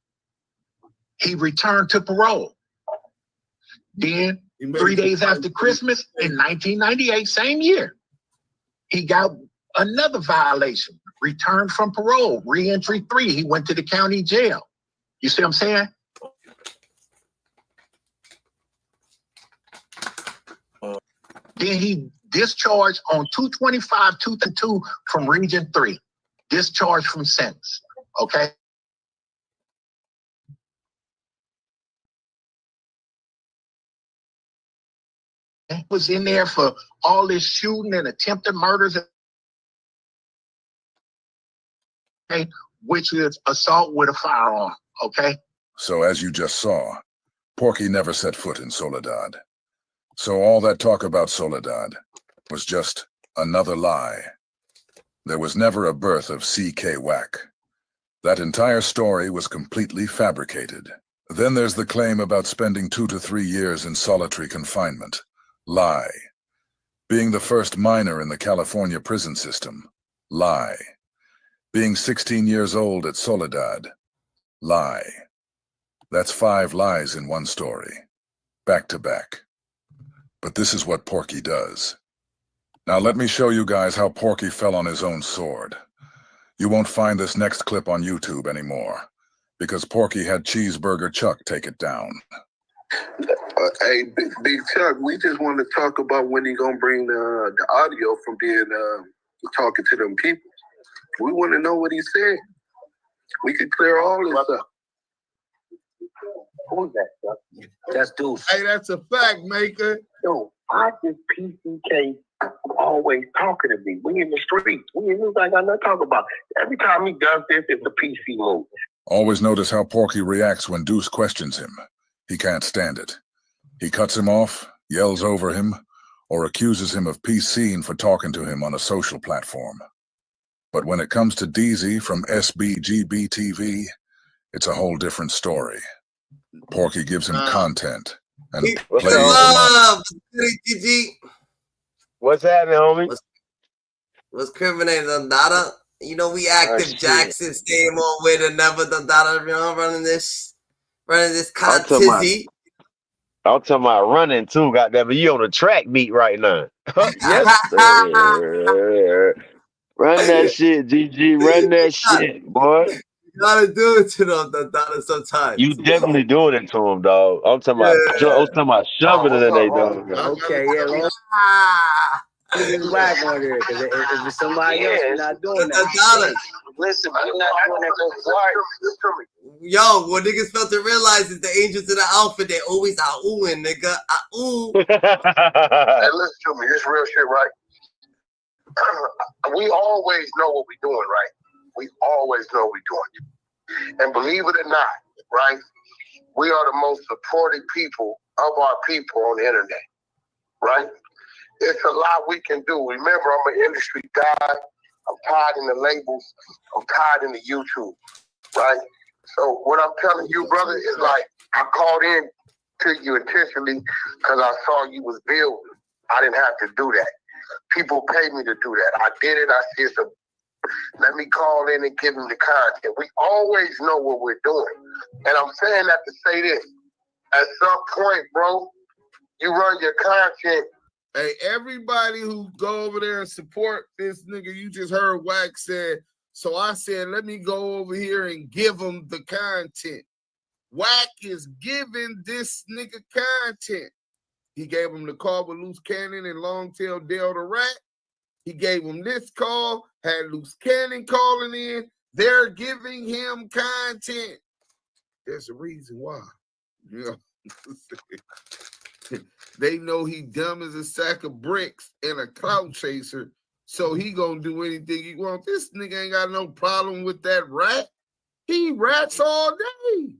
S14: He returned to parole. Then 3 days after Christmas in 1998, same year, he got another violation. Returned from parole, re-entry 3. He went to the county jail. You see what I'm saying? Then he discharged on 2/25/2002 from Region 3. Discharged from sentence. Okay? He was in there for all this shooting and attempted murders, okay, which is assault with a firearm, okay?
S12: So as you just saw, Porky never set foot in Soledad. So all that talk about Soledad was just another lie. There was never a birth of C.K. Wack. That entire story was completely fabricated. Then there's the claim about spending 2 to 3 years in solitary confinement. Lie. Being the first minor in the California prison system. Lie. Being 16 years old at Soledad. Lie. That's 5 lies in one story. Back to back. But this is what Porky does. Now let me show you guys how Porky fell on his own sword. You won't find this next clip on YouTube anymore, because Porky had Cheeseburger Chuck take it down.
S16: Hey, Big Chuck, we just want to talk about when he gonna bring the audio from being talking to them people. We want to know what he said. We could clear all this up.
S11: Who's that, Chuck? That's Deuce.
S9: Hey, that's a fact, maker.
S11: Yo, I just PCK always talking to me. We in the street. We in I got nothing to talk about. Every time he does this, it's a PC move.
S12: Always notice how Porky reacts when Deuce questions him. He can't stand it. He cuts him off, yells over him, or accuses him of PCing for talking to him on a social platform. But when it comes to DZ from SBGB TV, it's a whole different story. Porky gives him content and plays
S1: love.
S17: What's happening, homie?
S1: What's criminating, Dada? You know we active Jackson, staying on with another Dada, you know, running this contizzy.
S17: I'm talking about running too, goddamn it. You on the track meet right now. Yes, sir. Run that shit, GG. Run that shit, boy.
S1: You gotta do it to them, Dada, sometimes.
S17: You definitely doing it to them, dog. I'm talking about shoving it in their dog.
S8: Okay, yeah, This Wack on there, because if it's somebody else, we're not doing that.
S11: Listen, we're not doing that.
S1: Yo, what niggas fail to realize is the angels of the alpha, they always ah-oohing, nigga. Ah-ooh.
S3: Hey, listen to me. This real shit, right? We always know what we're doing, right? We always know what we're doing. And believe it or not, right? We are the most supported people of our people on the internet, right? It's a lot we can do. Remember, I'm an industry guy. I'm tied in the labels. I'm tied in the YouTube, right? So what I'm telling you, brother, is like, I called in to you intentionally because I saw you was building. I didn't have to do that. People pay me to do that. I did it. I said, so let me call in and give them the content. We always know what we're doing. And I'm saying that to say this. At some point, bro, you run your content.
S9: Hey, everybody who go over there and support this nigga, you just heard Wack said, so I said, let me go over here and give him the content. Wack is giving this nigga content. He gave him the call with Luce Cannon and Longtail Dale the Rat. He gave him this call, had Luce Cannon calling in. They're giving him content. There's a reason why. You know? They know he dumb as a sack of bricks and a clout chaser, so he gonna do anything he wants. This nigga ain't got no problem with that rat. He rats all day.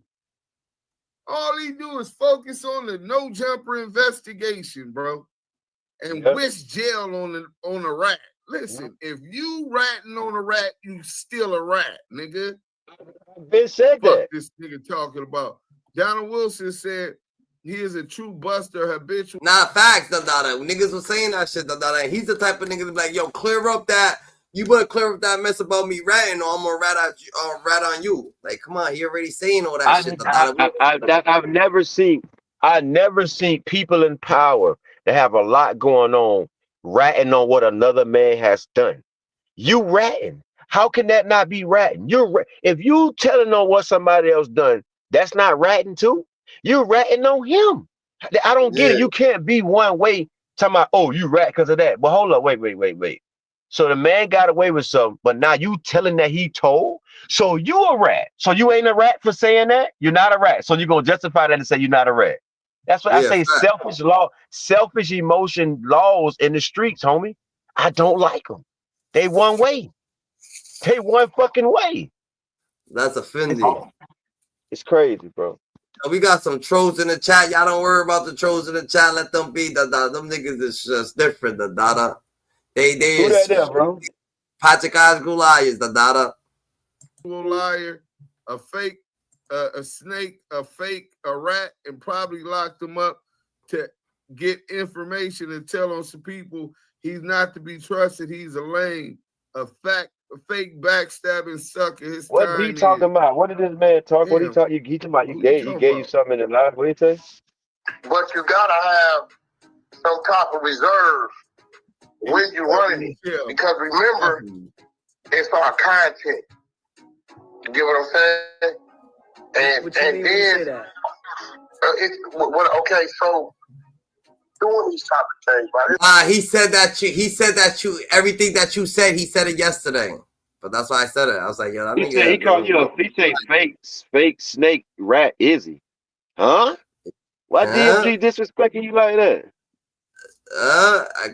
S9: All he do is focus on the no jumper investigation, bro, and wish jail on the rat. Listen, if you ratting on a rat, you still a rat, nigga.
S17: Bitch said
S9: Fuck
S17: that.
S9: this nigga talking about. Donald Wilson said he is a true buster, habitual.
S1: Nah, facts, Dada. Niggas was saying that shit, Dada. He's the type of nigga to be like, yo, clear up that. You better clear up that mess about me ratting, or I'm gonna rat on you. Like, come on, he already saying all that shit, Dada.
S17: I've never seen people in power that have a lot going on ratting on what another man has done. You ratting. How can that not be ratting? If you telling on what somebody else done, that's not ratting too. You're ratting on him. I don't get it. You can't be one way talking about, oh, you rat because of that. But hold up, wait. So the man got away with something, but now you telling that he told? So you a rat. So you ain't a rat for saying that? You're not a rat. So you're going to justify that and say you're not a rat. That's what I say. Selfish emotion laws in the streets, homie. I don't like them. They one way. They one fucking way.
S1: That's offending.
S17: It's crazy, bro.
S1: We got some trolls in the chat. Y'all don't worry about the trolls in the chat. Let them be. Them niggas is just different. Dada. They
S17: Who that there, bro?
S1: Patrick liars. Dada.
S9: Liar, a fake, a snake, a fake, a rat, and probably locked him up to get information and tell on some people he's not to be trusted. He's a lame, a fake backstabbing sucker.
S17: What he talking about? What did this man talk? What he talk? He talking about? He gave you something in the life. What did he say?
S3: But you gotta have some type of reserve when you're running it, because remember, it's our content. You get what I'm saying? And then okay, so doing these type of things, right?
S1: He said that you everything that you said, he said it yesterday. But that's why I said it. I was like, yo,
S17: he said he called you he said fake snake rat Izzy. Huh? Why DMG disrespecting you like that?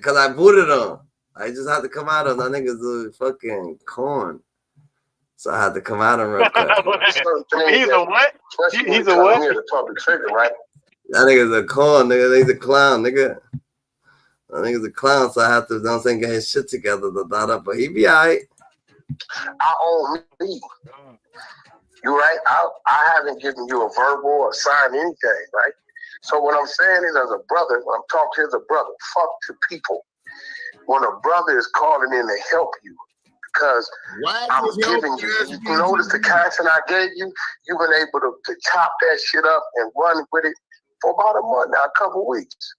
S1: Cause I booted him. I just had to come out of that nigga's a fucking corn. So I had to come out of him real quick.
S17: He's a what? He's a what?
S3: To talk to trigger, right?
S1: That nigga's a corn, nigga. He's a clown, nigga. That nigga's a clown, so I have to, don't think, get his shit together, but he be alright.
S3: I own me. You right? I haven't given you a verbal or signed anything, right? So what I'm saying is, as a brother, when I'm talking as a brother, fuck to people. When a brother is calling in to help you, because I'm giving you notice the content I gave you, you've been able to chop that shit up and run with it for about a month now, a couple weeks.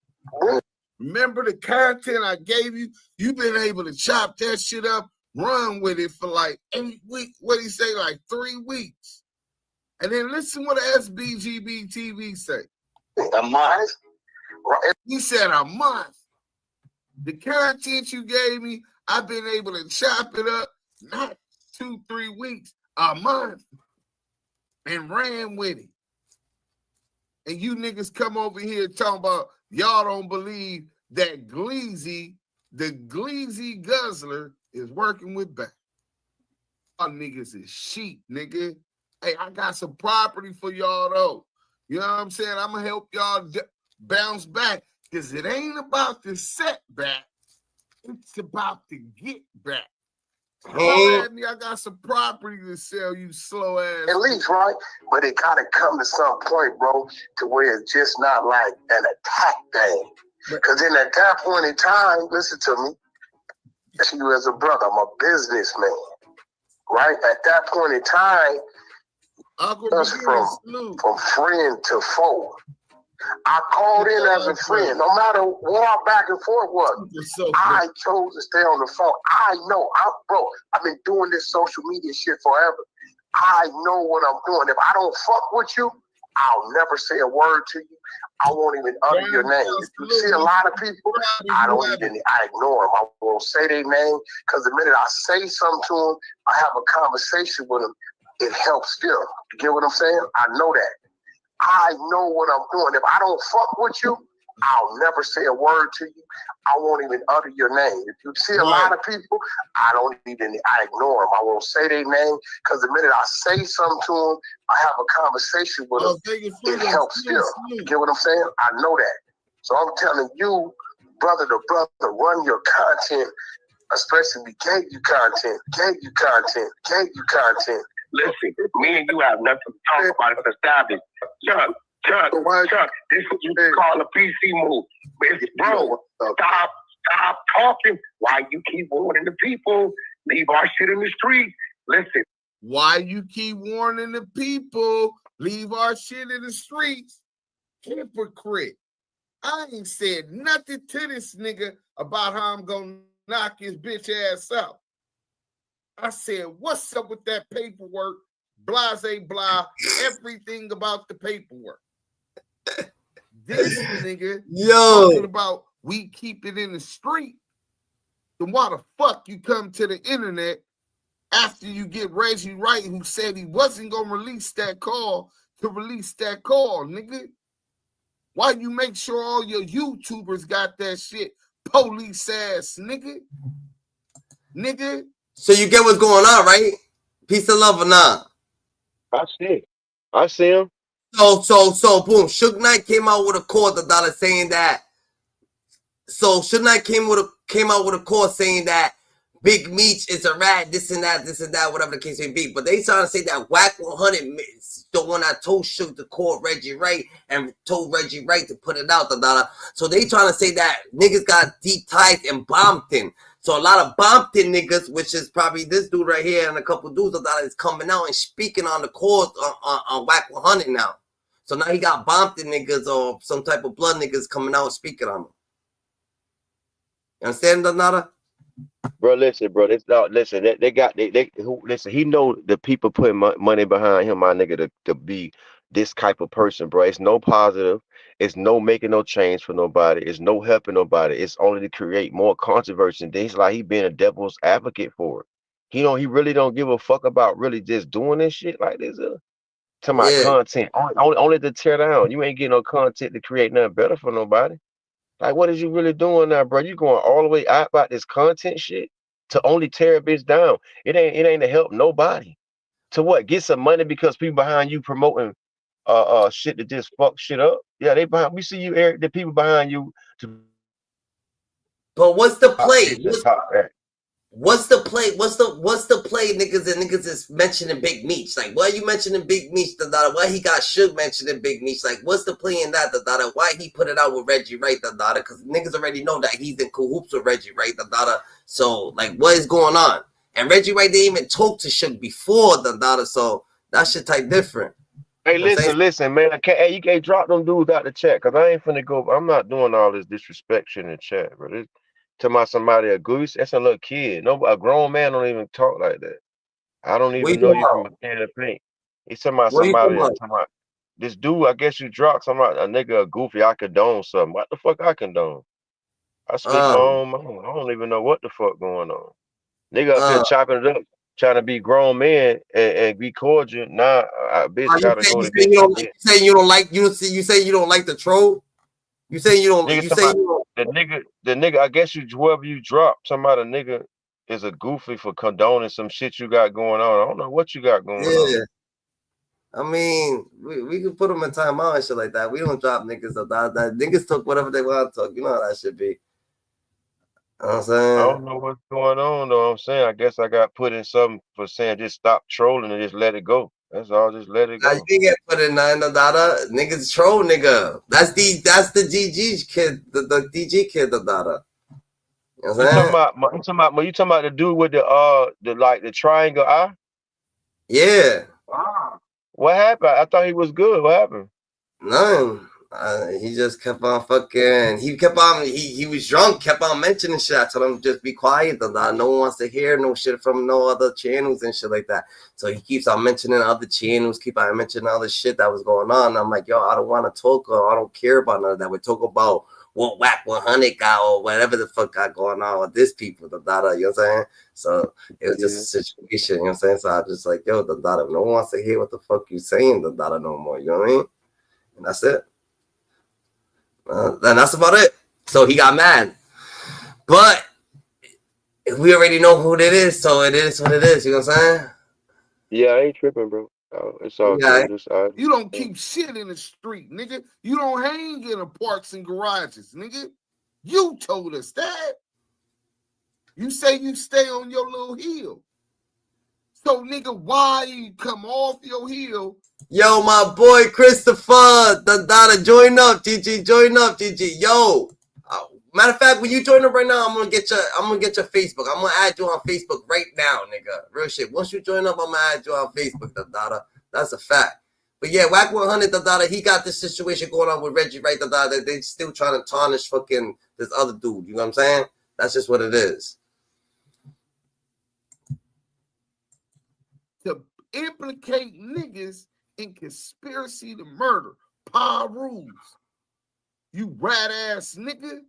S9: Remember the content I gave you? You've been able to chop that shit up, run with it for like 8 weeks. What did he say? Like 3 weeks. And then listen what SBGB TV say.
S3: A month?
S9: He said a month. The content you gave me, I've been able to chop it up, not 2-3 weeks, a month, and ran with it. And you niggas come over here talking about y'all don't believe that Gleazy, the Gleazy guzzler, is working with Back. Y'all niggas is sheep, nigga. Hey, I got some property for y'all though. You know what I'm saying? I'm gonna help y'all bounce back, because it ain't about the setback. It's about the get back. Holler at me, I got some property to sell, you slow ass.
S3: At least, right? But it gotta come to some point, bro, to where it's just not like an attack thing. Because then at that point in time, listen to me, you as a brother, I'm a businessman, right? At that point in time, just from friend to foe. I called in as a friend. No matter what our back and forth was, I chose to stay on the phone. I know, I've been doing this social media shit forever. I know what I'm doing. If I don't fuck with you, I'll never say a word to you. I won't even utter your name. If you see a lot of people, I ignore them. I won't say their name, because the minute I say something to them, I have a conversation with them, it helps them. You get what I'm saying? I know that. I know what I'm doing. If I don't fuck with you,
S11: I'll never say a word to you. I won't even utter your name. If you see a lot of people, I ignore them. I won't say their name because the minute I say something to them, I have a conversation with them. It helps them. You get what I'm saying? I know that. So I'm telling you, brother to brother, run your content, especially we gave you content.
S3: Listen, me and you have nothing to talk about. It's established. Chuck, this is what you call a PC move. Bro, stop talking. Why you keep warning the people? Leave our shit in the street. Listen.
S9: Why you keep warning the people? Leave our shit in the streets. Hypocrite. I ain't said nothing to this nigga about how I'm gonna knock his bitch ass out. I said, what's up with that paperwork? Blase blah, everything about the paperwork. This nigga talking about we keep it in the street. Then why the fuck you come to the internet after you get Reggie Wright, who said he wasn't gonna release that call, to release that call, nigga? Why you make sure all your YouTubers got that shit? Police ass nigga.
S1: So you get what's going on, right? Peace of love or not?
S17: I see him.
S1: So boom. Suge Knight came out with a call, the dollar saying that. So Suge Knight came out with a call saying that Big Meech is a rat, this and that, whatever the case may be. But they trying to say that Wack 100, the one that told Suge to call Reggie Wright and told Reggie Wright to put it out, the dollar. So they trying to say that niggas got deep ties in Bompton. So a lot of Bompton niggas, which is probably this dude right here and a couple dudes that is coming out and speaking on the cause on Wack 100 now. So now he got Bompton niggas or some type of blood niggas coming out and speaking on him. You understand, Donata?
S17: Bro, listen, bro. Listen, listen. He know the people putting money behind him, my nigga, to be this type of person, bro. It's no positive. It's no making no change for nobody. It's no helping nobody. It's only to create more controversy. And he's like he being a devil's advocate for it. He really don't give a fuck about really just doing this shit like this. To my content, only to tear down. You ain't getting no content to create nothing better for nobody. Like, what is you really doing now, bro? You going all the way out about this content shit to only tear a bitch down. It ain't to help nobody. To what? Get some money because people behind you promoting shit to just fuck shit up. Yeah, they behind. We see you, Eric. The people behind you.
S1: But what's the play? What's the play? What's the play, niggas? And niggas is mentioning Big Meech. Like, why are you mentioning Big Meech? Why he got Suge mentioning Big Meech? Like, what's the play in that? Why he put it out with Reggie Wright? Because niggas already know that he's in cahoots with Reggie Wright. So, like, what is going on? And Reggie Wright didn't even talk to Suge before So that shit type different.
S17: Hey, listen, man. You can't drop them dudes out the chat because I ain't finna go. I'm not doing all this disrespect shit in the chat, bro. To my somebody a goose, that's a little kid. No, a grown man don't even talk like that. I don't even know you from a can of paint. He's talking about somebody. This dude, I guess you dropped somebody, a nigga, a goofy. I condone something. What the fuck I condone? I speak my own mind. I don't even know what the fuck going on. Nigga up here chopping it up, trying to be grown man and be cordial. Nah, bitch gotta go to get.
S1: You say you don't like the troll. You say you don't.
S17: The nigga. I guess whoever you drop, somebody nigga is a goofy for condoning some shit you got going on. I don't know what you got going on.
S1: I mean, we can put them in timeout and shit like that. We don't drop niggas. That niggas talk whatever they want to talk. You know how that should be. You know what I'm saying?
S17: I don't know what's going on though. I'm saying I guess I got put in something for saying just stop trolling and just let it go. That's all. Just let it go.
S1: You didn't get put in nothing, niggas troll, nigga. That's the GG kid, the DG kid, You know what I'm saying?
S17: You talking about the dude with the triangle eye?
S1: Yeah.
S17: What happened? I thought he was good. What happened?
S1: None. He just kept on fucking. He kept on. He was drunk. Kept on mentioning shit. I told him just be quiet. No one wants to hear no shit from no other channels and shit like that. So he keeps on mentioning other channels. Keep on mentioning all the shit that was going on. I'm like, yo, I don't want to talk. Or I don't care about none of that. We talk about what Wack 100 got or whatever the fuck got going on with this people. You know what I'm saying? So it was just a situation. You know what I'm saying? So I just like, yo, no one wants to hear what the fuck you saying. No more. You know what I mean? And that's it. And that's about it. So he got mad. But we already know who it is, so it is what it is. You know what I'm saying?
S17: Yeah, I ain't tripping, bro. It's all good. Just,
S9: you don't keep shit in the street, nigga. You don't hang in the parks and garages, nigga. You told us that. You say you stay on your little hill. So, nigga, why you come off your hill?
S1: Yo, my boy Christopher, Dada, join up, GG, join up, GG. Yo, matter of fact, when you join up right now, I'm gonna get your Facebook. I'm gonna add you on Facebook right now, nigga. Real shit. Once you join up, I'm gonna add you on Facebook, Dada. That's a fact. But yeah, Wack 100, Dada, he got this situation going on with Reggie, right, Dada? They still trying to tarnish fucking this other dude. You know what I'm saying? That's just what it is.
S9: To implicate niggas in conspiracy to murder. Pa rules. You rat ass nigga.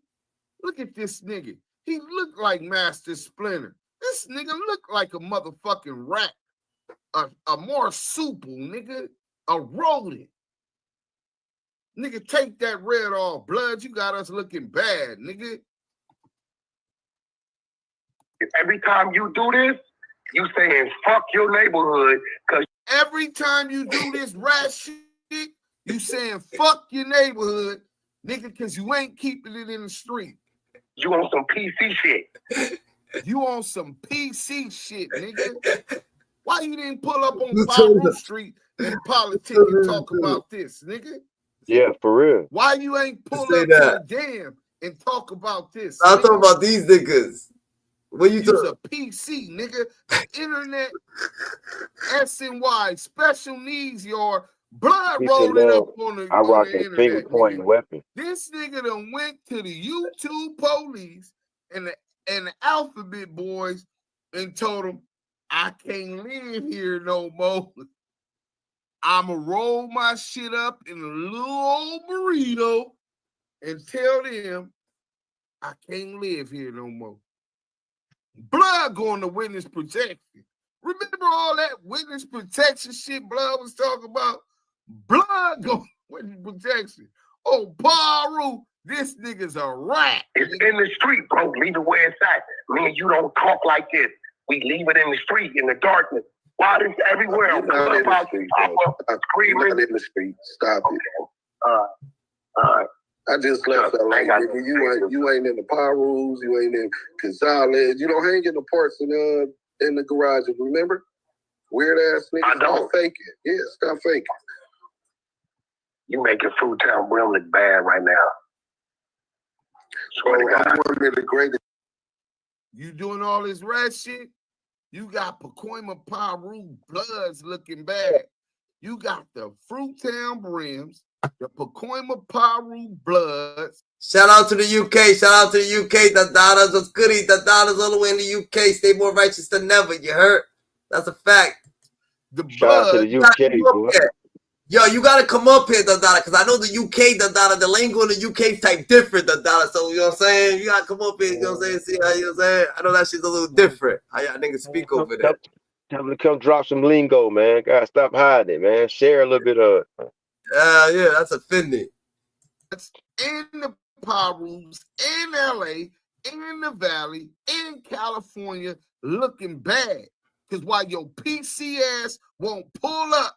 S9: Look at this nigga. He looked like Master Splinter. This nigga looked like a motherfucking rat. A marsupial, nigga. A rodent. Nigga, take that red off. Blood, you got us looking bad, nigga.
S11: Every time you do this, you saying fuck your neighborhood, cause
S9: every time you do this rat shit, you saying fuck your neighborhood, nigga, cause you ain't keeping it in the street.
S11: You on some PC shit.
S9: You on some PC shit, nigga. Why you didn't pull up on Backoor Street and politic and talk about this, nigga?
S17: Yeah, for real.
S9: Why you ain't pull up to the dam and talk about this?
S1: I'm talking about these niggas. What you
S9: talking? A PC, nigga. Internet SNY special needs your blood rolling up on the,
S17: I rock a
S9: internet.
S17: finger pointing weapon.
S9: This nigga done went to the YouTube police and the alphabet boys and told them, I can't live here no more. I'ma roll my shit up in a little old burrito and tell them I can't live here no more. Blood going to witness protection. Remember all that witness protection shit Blood was talking about? Blood going to witness protection. Oh, Baru, this nigga's a rat.
S11: It's in the street, bro. Leave it where it's at. Me and you don't talk like this. We leave it in the street, in the darkness. Why this everywhere?
S16: You're not in the street, bro. You're not in the street. Stop it. I just left that like you ain't in the power rules, you ain't in Gonzalez, you don't hang in the parts in the garages, remember? Weird ass niggas. Stop faking. Yeah, stop faking.
S11: You making Fruit Town Brim look bad right now.
S9: Swear to God. One of the greatest. You doing all this rat shit? You got Pacoima Paru Bloods looking bad. You got the Fruit Town Brims, the Pacoima Paru Bloods.
S1: Shout out to the UK. Shout out to the UK. The Dadas was goody. The Dadas all the way in the UK. Stay more righteous than ever. You heard? That's a fact.
S9: The
S17: Shout out to the UK, boy.
S1: Yo, you gotta come up here, Dada, because I know the UK, Dada, the lingo in the UK is type different, Dada. So you know what I'm saying? You gotta come up here, you know what I'm saying? See how you know what I'm saying? I know that shit's a little different. How y'all niggas speak over there.
S17: Tell them to come drop some lingo, man. Gotta stop hiding it, man. Share a little bit of it.
S1: Yeah, that's offending.
S9: It's in the Parus, in LA, in the Valley, in California, looking bad. Because while your PC ass won't pull up,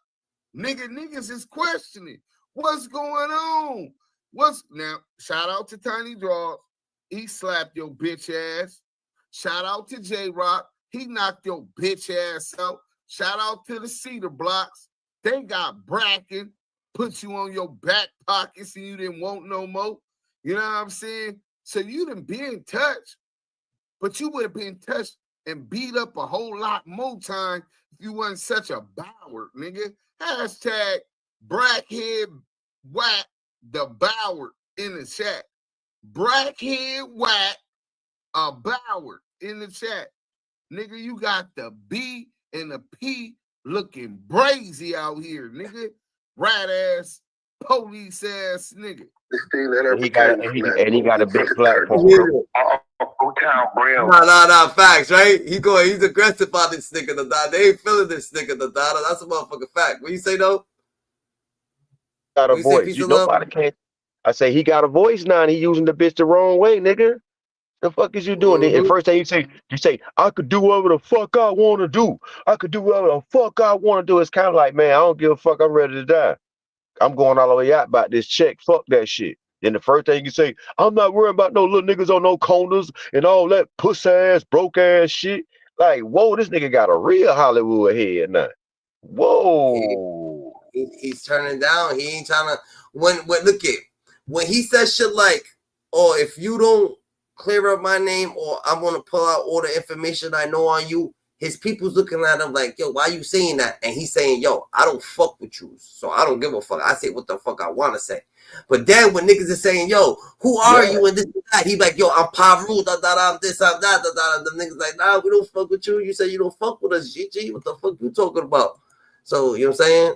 S9: niggas is questioning what's going on. Now? Shout out to Tiny Draws. He slapped your bitch ass. Shout out to J Rock. He knocked your bitch ass out. Shout out to the Cedar Blocks. They got Bracken, put you on your back pockets and you didn't want no more. You know what I'm saying? So you done been touched, but you would have been touched and beat up a whole lot more time if you wasn't such a Boward, nigga. Hashtag Brackhead Wack the Boward in the chat. Brackhead Wack a Boward in the chat. Nigga, you got the B and the P looking brazy out here, nigga. Rat ass, police ass nigga.
S17: And he got a big platform.
S1: Nah, facts, right? He's aggressive on this nigga, the Dada. They ain't feeling this nigga, the Dada. That's a motherfucking fact. What you say, though?
S17: Got a voice. Nobody can't I say he got a voice now and he using the bitch the wrong way, nigga. The fuck is you doing? The first thing you say, I could do whatever the fuck I want to do. I could do whatever the fuck I want to do. It's kind of like, man, I don't give a fuck. I'm ready to die. I'm going all the way out about this check. Fuck that shit. Then the first thing you say, I'm not worrying about no little niggas on no corners and all that puss ass, broke ass shit. Like, whoa, this nigga got a real Hollywood head now. Whoa.
S1: He's turning down. He ain't trying to. When look at when he says shit like, "Oh, if you don't clear up my name, or I'm gonna pull out all the information I know on you," his people's looking at him like, "Yo, why you saying that?" And he's saying, "Yo, I don't fuck with you, so I don't give a fuck. I say what the fuck I want to say." But then when niggas is saying, "Yo, who are you?" and this and that, he like, "Yo, I'm Paru, I'm this, I'm that, The niggas like, "Nah, we don't fuck with you. You say you don't fuck with us, GG. What the fuck you talking about?" So you know what I'm saying?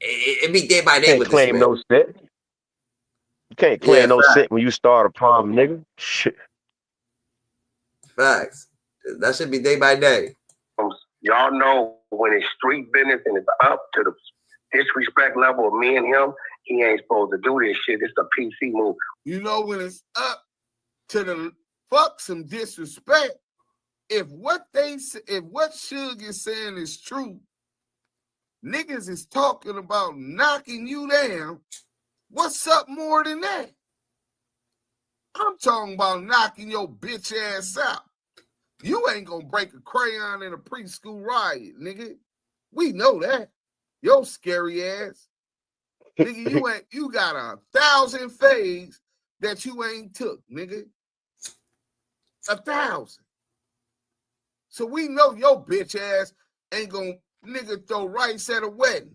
S1: It be day by day with this man.
S17: No set. You can't claim no set when you start a problem, nigga. Shit.
S1: Facts. That should be day by day.
S11: Y'all know when it's street business and it's up to the disrespect level of me and him, he ain't supposed to do this shit. It's a PC move.
S9: You know, when it's up to the fuck some disrespect, if what Suge is saying is true, niggas is talking about knocking you down. What's up more than that? I'm talking about knocking your bitch ass out. You ain't gonna break a crayon in a preschool riot, nigga. We know that. Yo scary ass. Nigga, you got 1,000 fades that you ain't took, nigga. 1,000. So we know your bitch ass ain't gonna nigga throw rice at a wedding.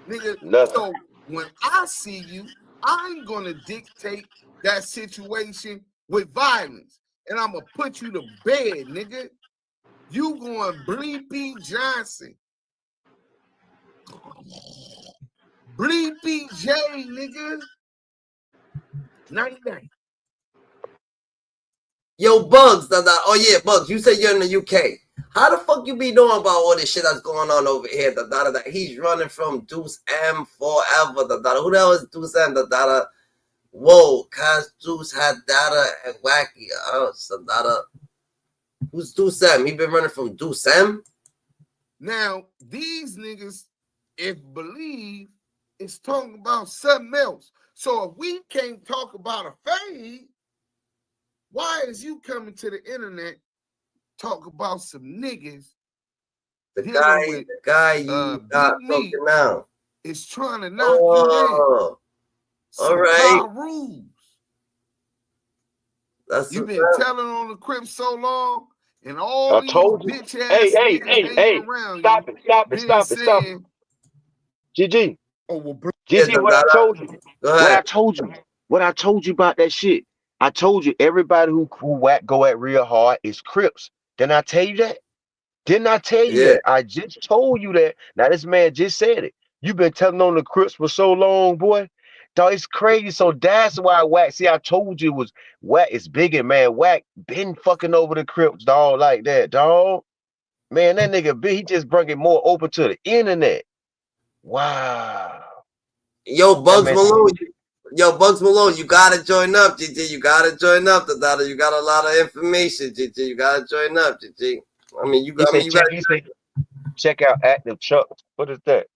S9: Nigga, so when I see you, I'm gonna dictate that situation with violence. And I'm gonna put you to bed, nigga. You going Bleepy Johnson. Bleepy J, nigga. 99.
S1: Yo, Bugs, oh yeah, Bugs, you say you're in the UK. How the fuck you be knowing about all this shit that's going on over here? He's running from Deuce M forever. Who the hell is Deuce M? Whoa, cause Deuce had data and Wacky. Who's Deuce M? He been running from Deuce M?
S9: Now, these niggas, if believe, is talking about something else. So if we can't talk about a fade, why is you coming to the internet talk about some niggas?
S1: The guy you got talking now
S9: is trying to knock you down.
S1: All right.
S9: Rules.
S1: That's
S9: you've been telling on the crib so long, and all
S17: I
S9: these
S17: told you.
S9: bitch ass niggas hanging around
S17: stop
S9: you.
S17: Stop it. GG.
S9: Oh, well,
S17: GG, what I told you. What I told you about that shit. I told you everybody who Wack go at real hard is Crips. Didn't I tell you that? Didn't I tell you that? I just told you that. Now this man just said it. You've been telling on the Crips for so long, boy. Dog, it's crazy. So that's why Wack. See, I told you it was Wack is bigger, man. Wack been fucking over the Crips, dog, like that, dog. Man, that nigga big. He just bring it more open to the internet. Wow.
S1: Yo, Bugs Malone. Yo, Bugs Malone, you gotta join up, GG. You gotta join up, You got a lot of information, GG. You gotta join up, GG. I mean, you got.
S17: Check out Active Chuck. What is that?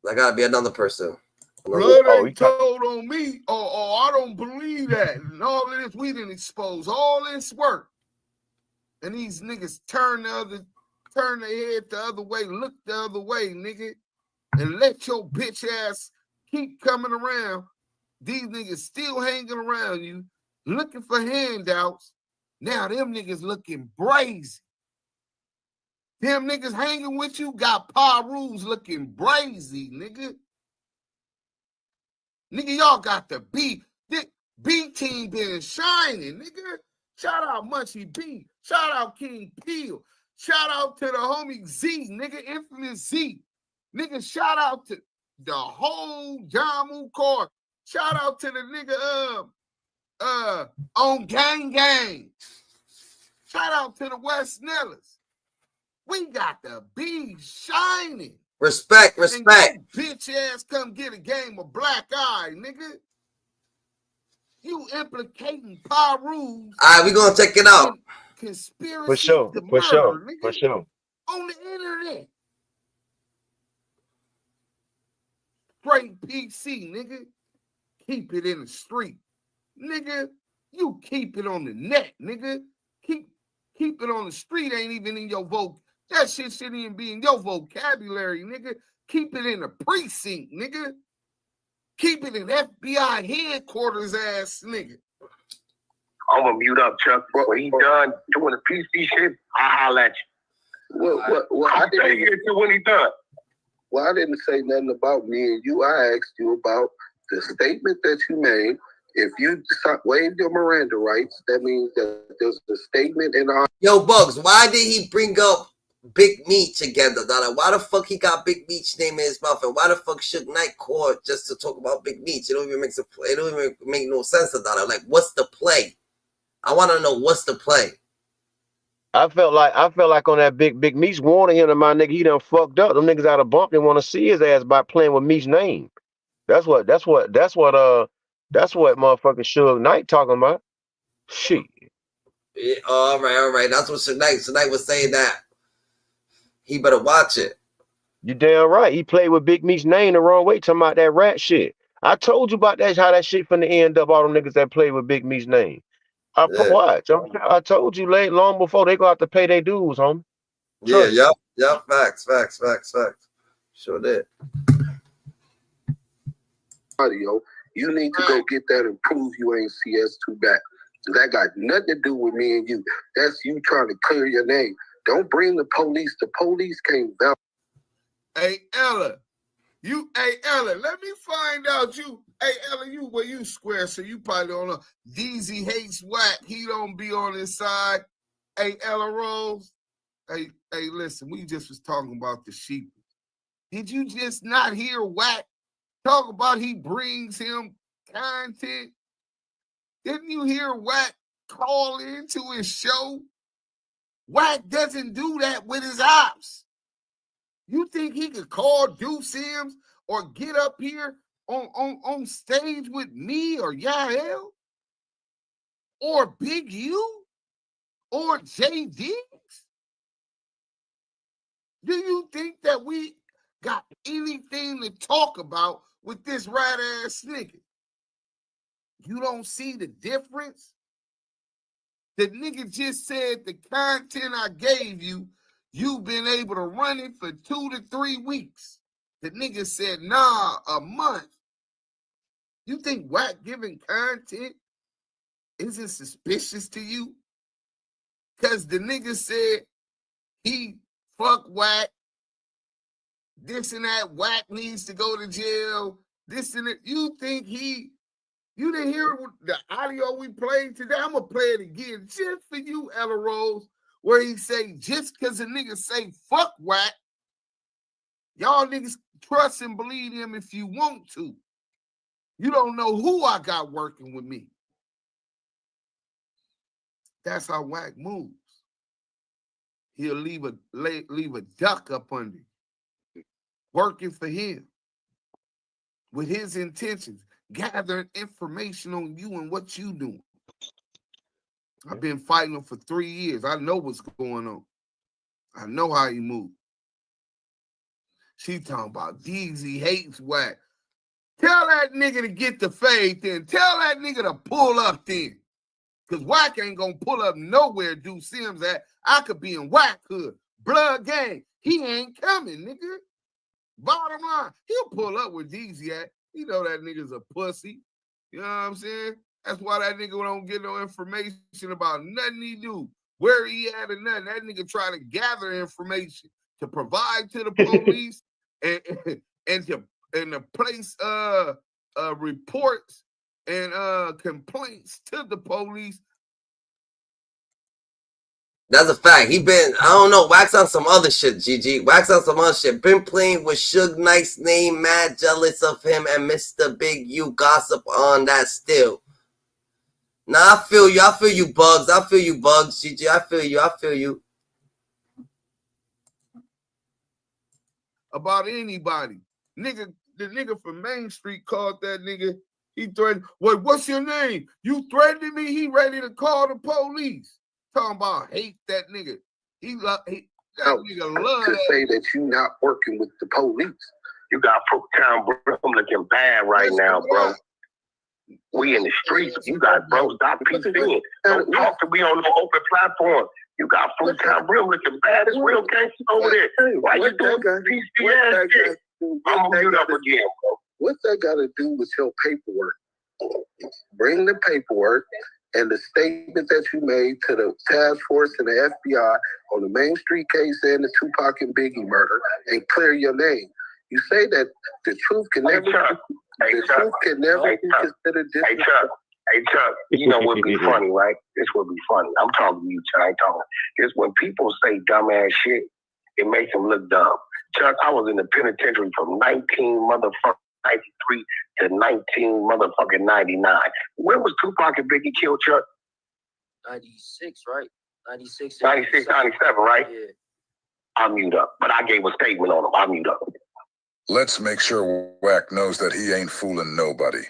S1: That gotta be another person.
S9: Blood ain't told on me. I don't believe that. And all of this, we didn't expose all this work. And these niggas turn their head the other way, look the other way, nigga, and let your bitch ass keep coming around. These niggas still hanging around you, looking for handouts. Now them niggas looking brazy. Them niggas hanging with you got Parus looking brazy, nigga. Nigga, y'all got the B team been shining, nigga. Shout out Munchie B. Shout out King Peel. Shout out to the homie Z, nigga, infamous Z. Nigga, shout out to the whole Jamu Core. Shout out to the nigga on Gang Gang. Shout out to the West Nellers. We got the B shining.
S1: Respect.
S9: And your bitch ass come get a game of black eye, nigga. You implicating Pyru's.
S1: All right, we gonna check it out.
S9: Conspiracy to murder, nigga.
S17: For sure.
S9: On the internet. Straight PC, nigga. Keep it in the street. Nigga, you keep it on the net, nigga. Keep it on the street ain't even in your that shit shouldn't even be in your vocabulary, nigga. Keep it in the precinct, nigga. Keep it in FBI headquarters, ass nigga.
S11: I'm gonna mute up, Chuck. When he done doing the PC shit, I'll holler at you.
S16: Well,
S11: I'll stay here till when he done.
S16: Well, I didn't say nothing about me and you. I asked you about the statement that you made. If you waive your Miranda rights, that means that there's a statement in our...
S1: Yo, Bugs, why did he bring up Big Meech again, Dada? Why the fuck he got Big Meech name in his mouth? And why the fuck Suge Knight called just to talk about Big Meech? It don't even make no sense, Dada. Like, what's the play? I want to know what's the play.
S17: I felt like on that Big Meech warning him to my nigga, he done fucked up. Them niggas out of Bompton want to see his ass by playing with Meech's name. That's what motherfucking Suge Knight talking about. Shit.
S1: Yeah, all right. That's what Suge Knight was saying, that he better watch it.
S17: You damn right. He played with Big Meech's name the wrong way, talking about that rat shit. I told you about that, how that shit finna end up, all them niggas that played with Big Meech's name. Watch. I told you long before they go out to pay their dues, homie.
S1: Yeah, yep. Facts. Sure did.
S16: Audio, you need to go get that and prove you ain't CS2 back. That got nothing to do with me and you. That's you trying to clear your name. Don't bring the police. The police can't vouch.
S9: Hey, Ella, let me find out you. Hey, Ella, you square, so you probably don't know. DZ hates Wack. He don't be on his side. Hey, Ella Rose. Hey, listen, we just was talking about the sheep. Did you just not hear Wack talk about he brings him content? Didn't you hear Wack call into his show? Wack doesn't do that with his ops. You think he could call Deuce Sims or get up here on stage with me or Yael or Big U or JD? Do you think that we got anything to talk about with this rat ass nigga? You don't see the difference? The nigga just said the content I gave you, you've been able to run it for 2 to 3 weeks. The nigga said, nah, a month. You think Wack giving content isn't suspicious to you? Because the nigga said he fuck Wack, this and that, Wack needs to go to jail, this and that. You think you didn't hear the audio we played today? I'm going to play it again just for you, Ella Rose, where he say, just because a nigga say fuck Wack, y'all niggas trust and believe him if you want to. You don't know who I got working with me. That's how Wack moves. He'll leave a duck up under you, working for him with his intentions, gathering information on you and what you doing. I've been fighting him for 3 years. I know what's going on. I know how he moves. She talking about DZ hates Wack. Tell that nigga to get the fade then. Tell that nigga to pull up then. Because Wack ain't going to pull up nowhere, do Sims at. I could be in Wack hood. Blood gang. He ain't coming, nigga. Bottom line, he'll pull up where DZ at. You know that nigga's a pussy. You know what I'm saying? That's why that nigga don't get no information about nothing he do, where he at or nothing. That nigga try to gather information to provide to the police and to place reports and complaints to the police.
S1: That's a fact. He been, I don't know, Wax on some other shit, GG. Wax on some other shit. Been playing with Suge Knight's name, mad jealous of him, and Mr. Big U gossip on that still. Nah, I feel you, Bugs. I feel you, Bugs, GG. I feel you.
S9: about anybody. Nigga, the nigga from Main Street called that nigga. He threatened, what's your name? You threatening me? He ready to call the police. Talking about hate that nigga. That nigga love
S3: to say that you not working with the police.
S11: You got Fruittown Brim looking bad right now, bro. We in the streets. You got bro. Stop PCing. Don't talk to me on no open platform. You got Fruittown Brim looking bad. It's real gangster over there. Why you doing PC ass shit? I'm gonna mute up again, bro.
S3: What's that got to do with your paperwork? Bring the paperwork and the statement that you made to the task force and the FBI on the Main Street case and the Tupac and Biggie murder and clear your name. You say that the truth can never be considered.
S11: Hey Chuck, you know what would be funny, right? This would be funny. I'm talking to you, Chuck. I ain't talking. It's when people say dumbass shit, it makes them look dumb. Chuck, I was in the penitentiary from 1993 to 1999. When was Tupac and Biggie killed, Chuck?
S6: 96, right? 96.
S11: 96, 97, right?
S6: Yeah.
S11: I'll mute up. But I gave a statement on him. I'll mute up.
S12: Let's make sure Wack knows that he ain't fooling nobody.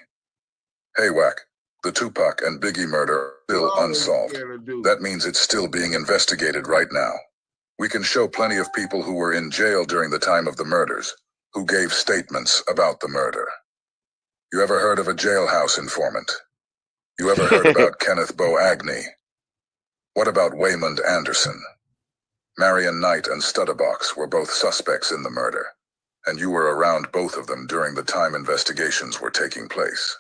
S12: Hey, Wack, the Tupac and Biggie murder are still unsolved. That means it's still being investigated right now. We can show plenty of people who were in jail during the time of the murders, who gave statements about the murder. You ever heard of a jailhouse informant? You ever heard about Kenneth Bo Agnew? What about Waymond Anderson? Marion Knight and Studdabox were both suspects in the murder, and you were around both of them during the time investigations were taking place.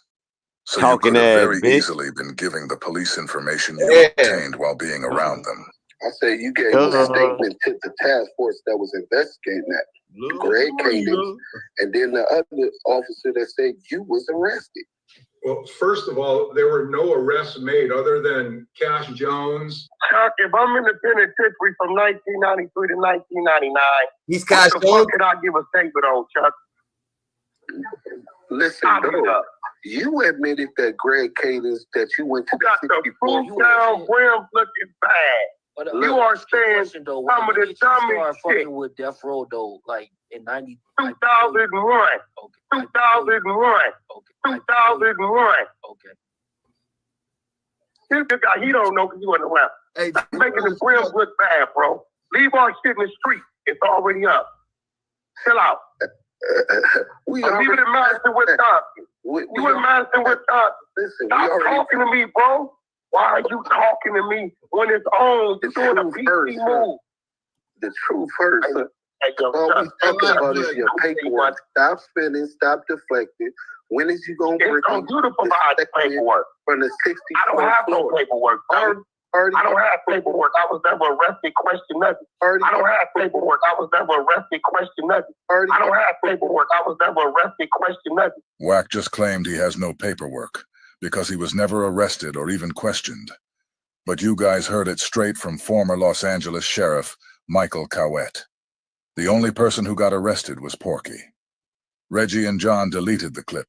S12: So you could have very easily been giving the police information you obtained while being around them.
S3: I say you gave a statement to the task force that was investigating that. Greg Cadence, and then the other officer that said you was arrested.
S15: Well, first of all, there were no arrests made other than Cash Jones.
S11: Chuck, if I'm in the penitentiary from 1993 to 1999,
S1: he's Cash Jones.
S11: What can I give a statement on, Chuck?
S3: Listen, you admitted that Greg Cadence, that you went to
S11: the Fruittown Brim looking bad.
S6: But,
S11: you are saying some of the dumbest shit.
S6: With Death Row, though, like in
S11: 2001. 2001. 2001.
S6: Okay.
S11: This guy, he don't know because you wasn't around.
S9: Hey,
S11: making the Brims look bad, bro. Leave our shit in the street. It's already up. Chill out. Leave it in Madison, Wisconsin. You in Madison, Wisconsin. Stop talking to me, bro. Why are you talking to me when it's on? You're doing a PC move.
S3: The truth first. All we talking about is your paperwork. Stop spinning. Stop deflecting. When is you going to bring
S11: on you to provide the paperwork?
S3: From the 60s.
S11: I don't have no paperwork. I don't have paperwork. I was never arrested, question nothing. I don't have paperwork. I was never arrested, question nothing. I don't have paperwork. I was never arrested, question nothing.
S12: Wack just claimed he has no paperwork because he was never arrested or even questioned. But you guys heard it straight from former Los Angeles Sheriff Michael Cowett. The only person who got arrested was Porky. Reggie and John deleted the clip,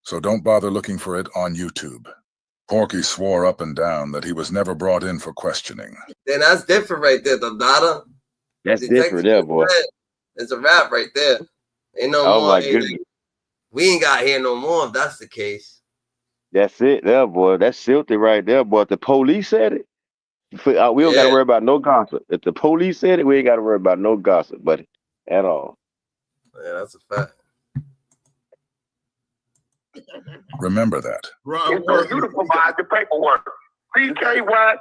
S12: so don't bother looking for it on YouTube. Porky swore up and down that he was never brought in for questioning.
S1: Then that's different right there, Dada.
S17: That's different there, boy.
S1: It's a wrap right there. Ain't no more.
S17: My goodness.
S1: We ain't got here no more if that's the case.
S17: That's it there, boy. That's filthy right there, boy. If the police said it, we don't got to worry about no gossip. If the police said it, we ain't got to worry about no gossip, buddy, at all.
S1: Yeah, that's a fact.
S12: Remember that.
S11: It's on you to provide the paperwork. PK Wack,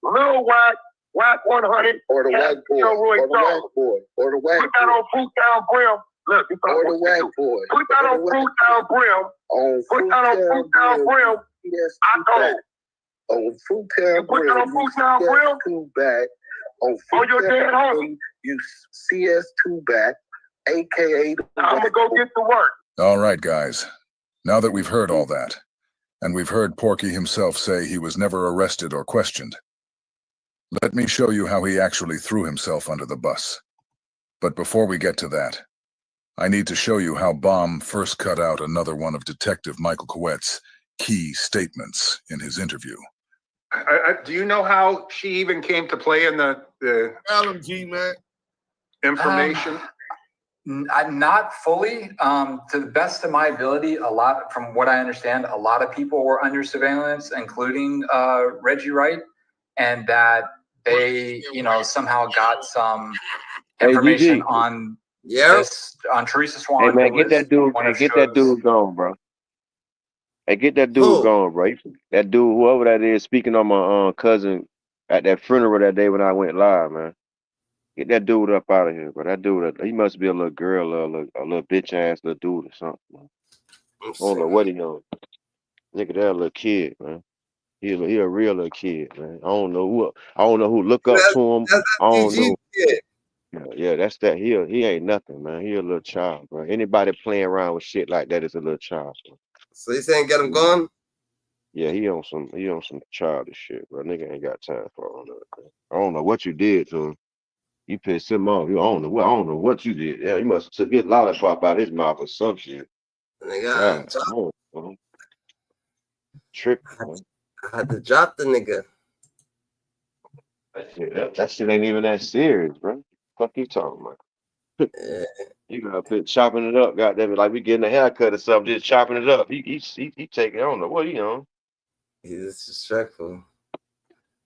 S11: Lil Wack, Wack 100,
S3: or the Wack boy, or the Wack boy, or the Wack boy.
S11: Put that on Fruittown Brim. Look,
S3: or the Wack boy.
S11: Put that on Fruittown Brim. Put that on Fruittown Brim. I told.
S3: On Fruittown Brim.
S11: Put that on Fruittown Brim.
S3: Two back. On
S11: your dead homie.
S3: You CS2 back, aka.
S11: I'm gonna go get to work.
S12: All right, guys. Now that we've heard all that, and we've heard Porky himself say he was never arrested or questioned, let me show you how he actually threw himself under the bus. But before we get to that, I need to show you how Bomb first cut out another one of Detective Michael Cowett's key statements in his interview.
S15: Do you know how she even came to play in the
S9: LMG, man.
S15: information?
S18: Not fully. To the best of my ability, from what I understand, a lot of people were under surveillance, including Reggie Wright, and that they, somehow got some information on Teresa Swan.
S17: Hey man, get that dude. Hey, get that dude gone, bro. Hey, get that dude gone, bro. That dude, whoever that is, speaking on my cousin at that funeral that day when I went live, man. Get that dude up out of here, bro. That dude, he must be a little girl, or a little bitch ass little dude or something. Man. I don't know what he on. Nigga, that little kid, man. He a real little kid, man. I don't know who look up to him. I don't know. Yeah, that's that. He ain't nothing, man. He a little child, bro. Anybody playing around with shit like that is a little child, bro.
S1: So you saying get him gone?
S17: Yeah, he on some childish shit, bro. Nigga ain't got time for all that. Man. I don't know what you did to him. You pissed him off. I don't know what you did. Yeah, you must have took his lollipop out his mouth or some shit.
S1: Nigga,
S17: trick.
S1: I had to drop the nigga.
S17: That shit ain't even that serious, bro. Fuck you talking about? You gotta put chopping it up, goddamn it, like we getting a haircut or something, just chopping it up. He taking, I don't know what he on.
S1: He's disrespectful.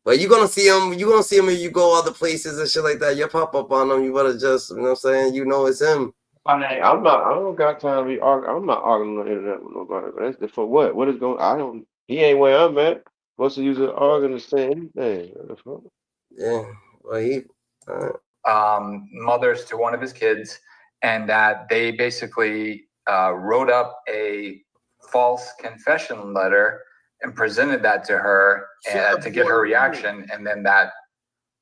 S1: But you gonna see him if you go other places and shit like that. You pop up on him, you better just, you know what I'm saying? You know it's him.
S17: I don't got time to be arguing. I'm not arguing on the internet with nobody. But that's for what? What is going? He ain't where I'm at. What's the use of arguing to say anything?
S1: Yeah. Well, he.
S18: Mothers to one of his kids, and that they basically wrote up a false confession letter and presented that to her to get her reaction, and then that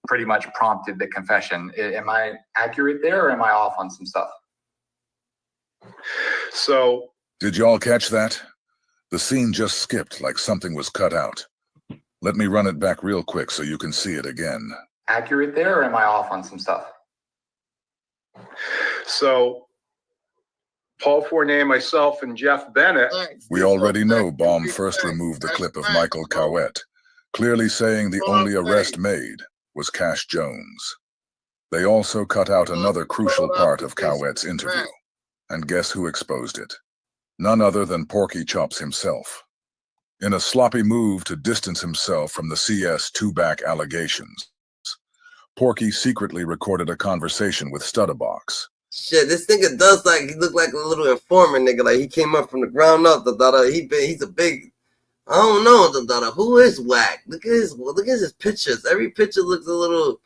S18: pretty much prompted the confession. Am I accurate there, or am I off on some stuff?
S15: So,
S12: did y'all catch that? The scene just skipped like something was cut out. Let me run it back real quick so you can see it again.
S18: Accurate there, or am I off on some stuff?
S15: So, Paul Fournier, myself, and Jeff Bennett.
S12: We already know Baum first removed the clip of Michael Cowett, clearly saying the only arrest made was Cash Jones. They also cut out another crucial part of Cowett's interview. And guess who exposed it? None other than Porky Chops himself. In a sloppy move to distance himself from the CS two-back allegations, Porky secretly recorded a conversation with Stutterbox.
S1: Shit, this nigga does he look like a little informant nigga. Like he came up from the ground up. He's a big. I don't know. Who is Wack? Look at his pictures. Every picture looks a little.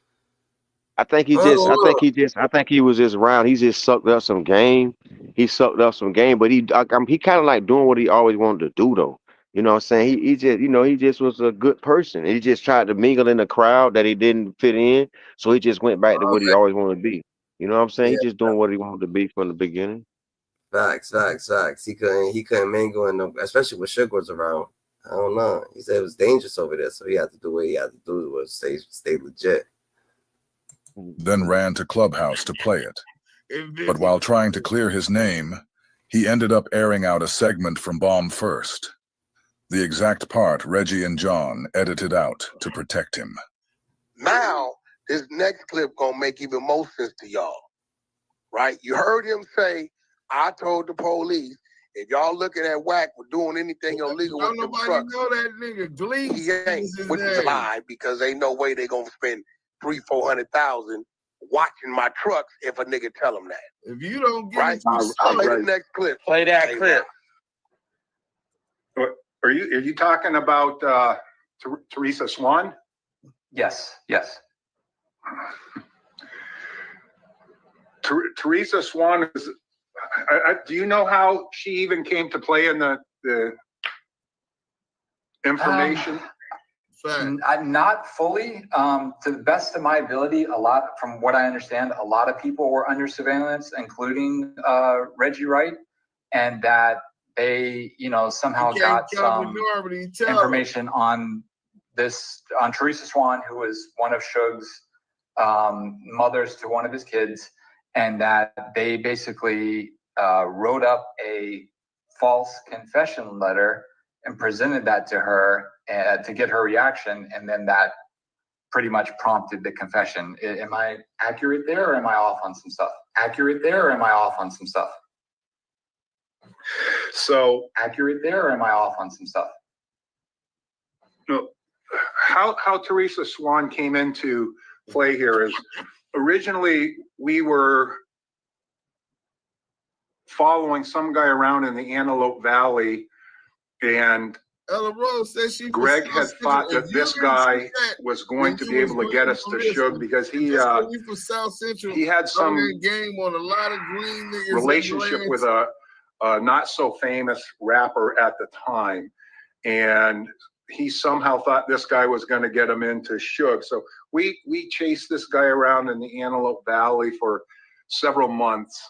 S17: I think he was just around. He just sucked up some game. But he kind of like doing what he always wanted to do though. You know what I'm saying? He just was a good person. He just tried to mingle in a crowd that he didn't fit in. So he just went back to what he always wanted to be. You know what I'm saying?
S1: Yeah,
S17: He just doing what he wanted to be from the beginning.
S1: Facts. He couldn't mingle especially when Suge was around. I don't know. He said it was dangerous over there, so he had to do what he had to do to stay legit.
S12: Then ran to Clubhouse to play it. But while trying to clear his name, he ended up airing out a segment from Baum first. The exact part Reggie and John edited out to protect him.
S3: Now, this next clip gonna make even more sense to y'all, right? You heard him say, I told the police, if y'all looking at Wack for doing anything illegal with them trucks,
S9: know that nigga Gleek.
S3: he ain't, which is a lie, because ain't no way they gonna spend $300,000-$400,000 watching my trucks if a nigga tell them that.
S9: If you don't get
S3: right, play the next clip.
S6: Play that clip.
S15: Are you talking about Teresa Swan?
S18: Yes.
S15: Teresa Swan is. Do you know how she even came to play in the information?
S18: Not fully. To the best of my ability, from what I understand, a lot of people were under surveillance, including Reggie Wright, and that they, somehow got some information on Teresa Swan, who was one of Suge's mothers to one of his kids, and that they basically wrote up a false confession letter and presented that to her to get her reaction, and then that pretty much prompted the confession. Am I accurate there, or am I off on some stuff? Accurate there, or am I off on some stuff?
S15: So
S18: accurate there, or am I off on some stuff?
S15: No, how Teresa Swan came into play here is originally we were following some guy around in the Antelope Valley, and
S9: Ella Rose said she
S15: Greg had thought that this guy was going to be able to get us to Suge because he
S9: from South Central,
S15: he had some
S9: game on a lot of green niggas
S15: relationship with a not so famous rapper at the time, and he somehow thought this guy was going to get him into Suge. So we chased this guy around in the Antelope Valley for several months,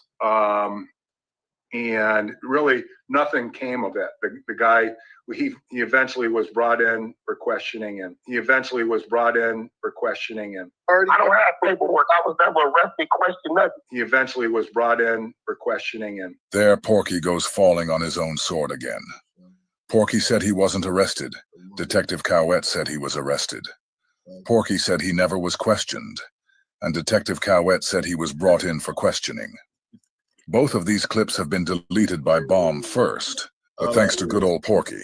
S15: and really nothing came of it. The guy, he eventually was brought in for questioning, and I don't have paperwork. I was never arrested, questioned nothing. He eventually was brought in for questioning, and
S12: There Porky goes falling on his own sword again. Porky said he wasn't arrested. Detective Cowett said he was arrested. Porky said he never was questioned, and Detective Cowett said he was brought in for questioning. Both of these clips have been deleted by Bomb first, but thanks to good old Porky,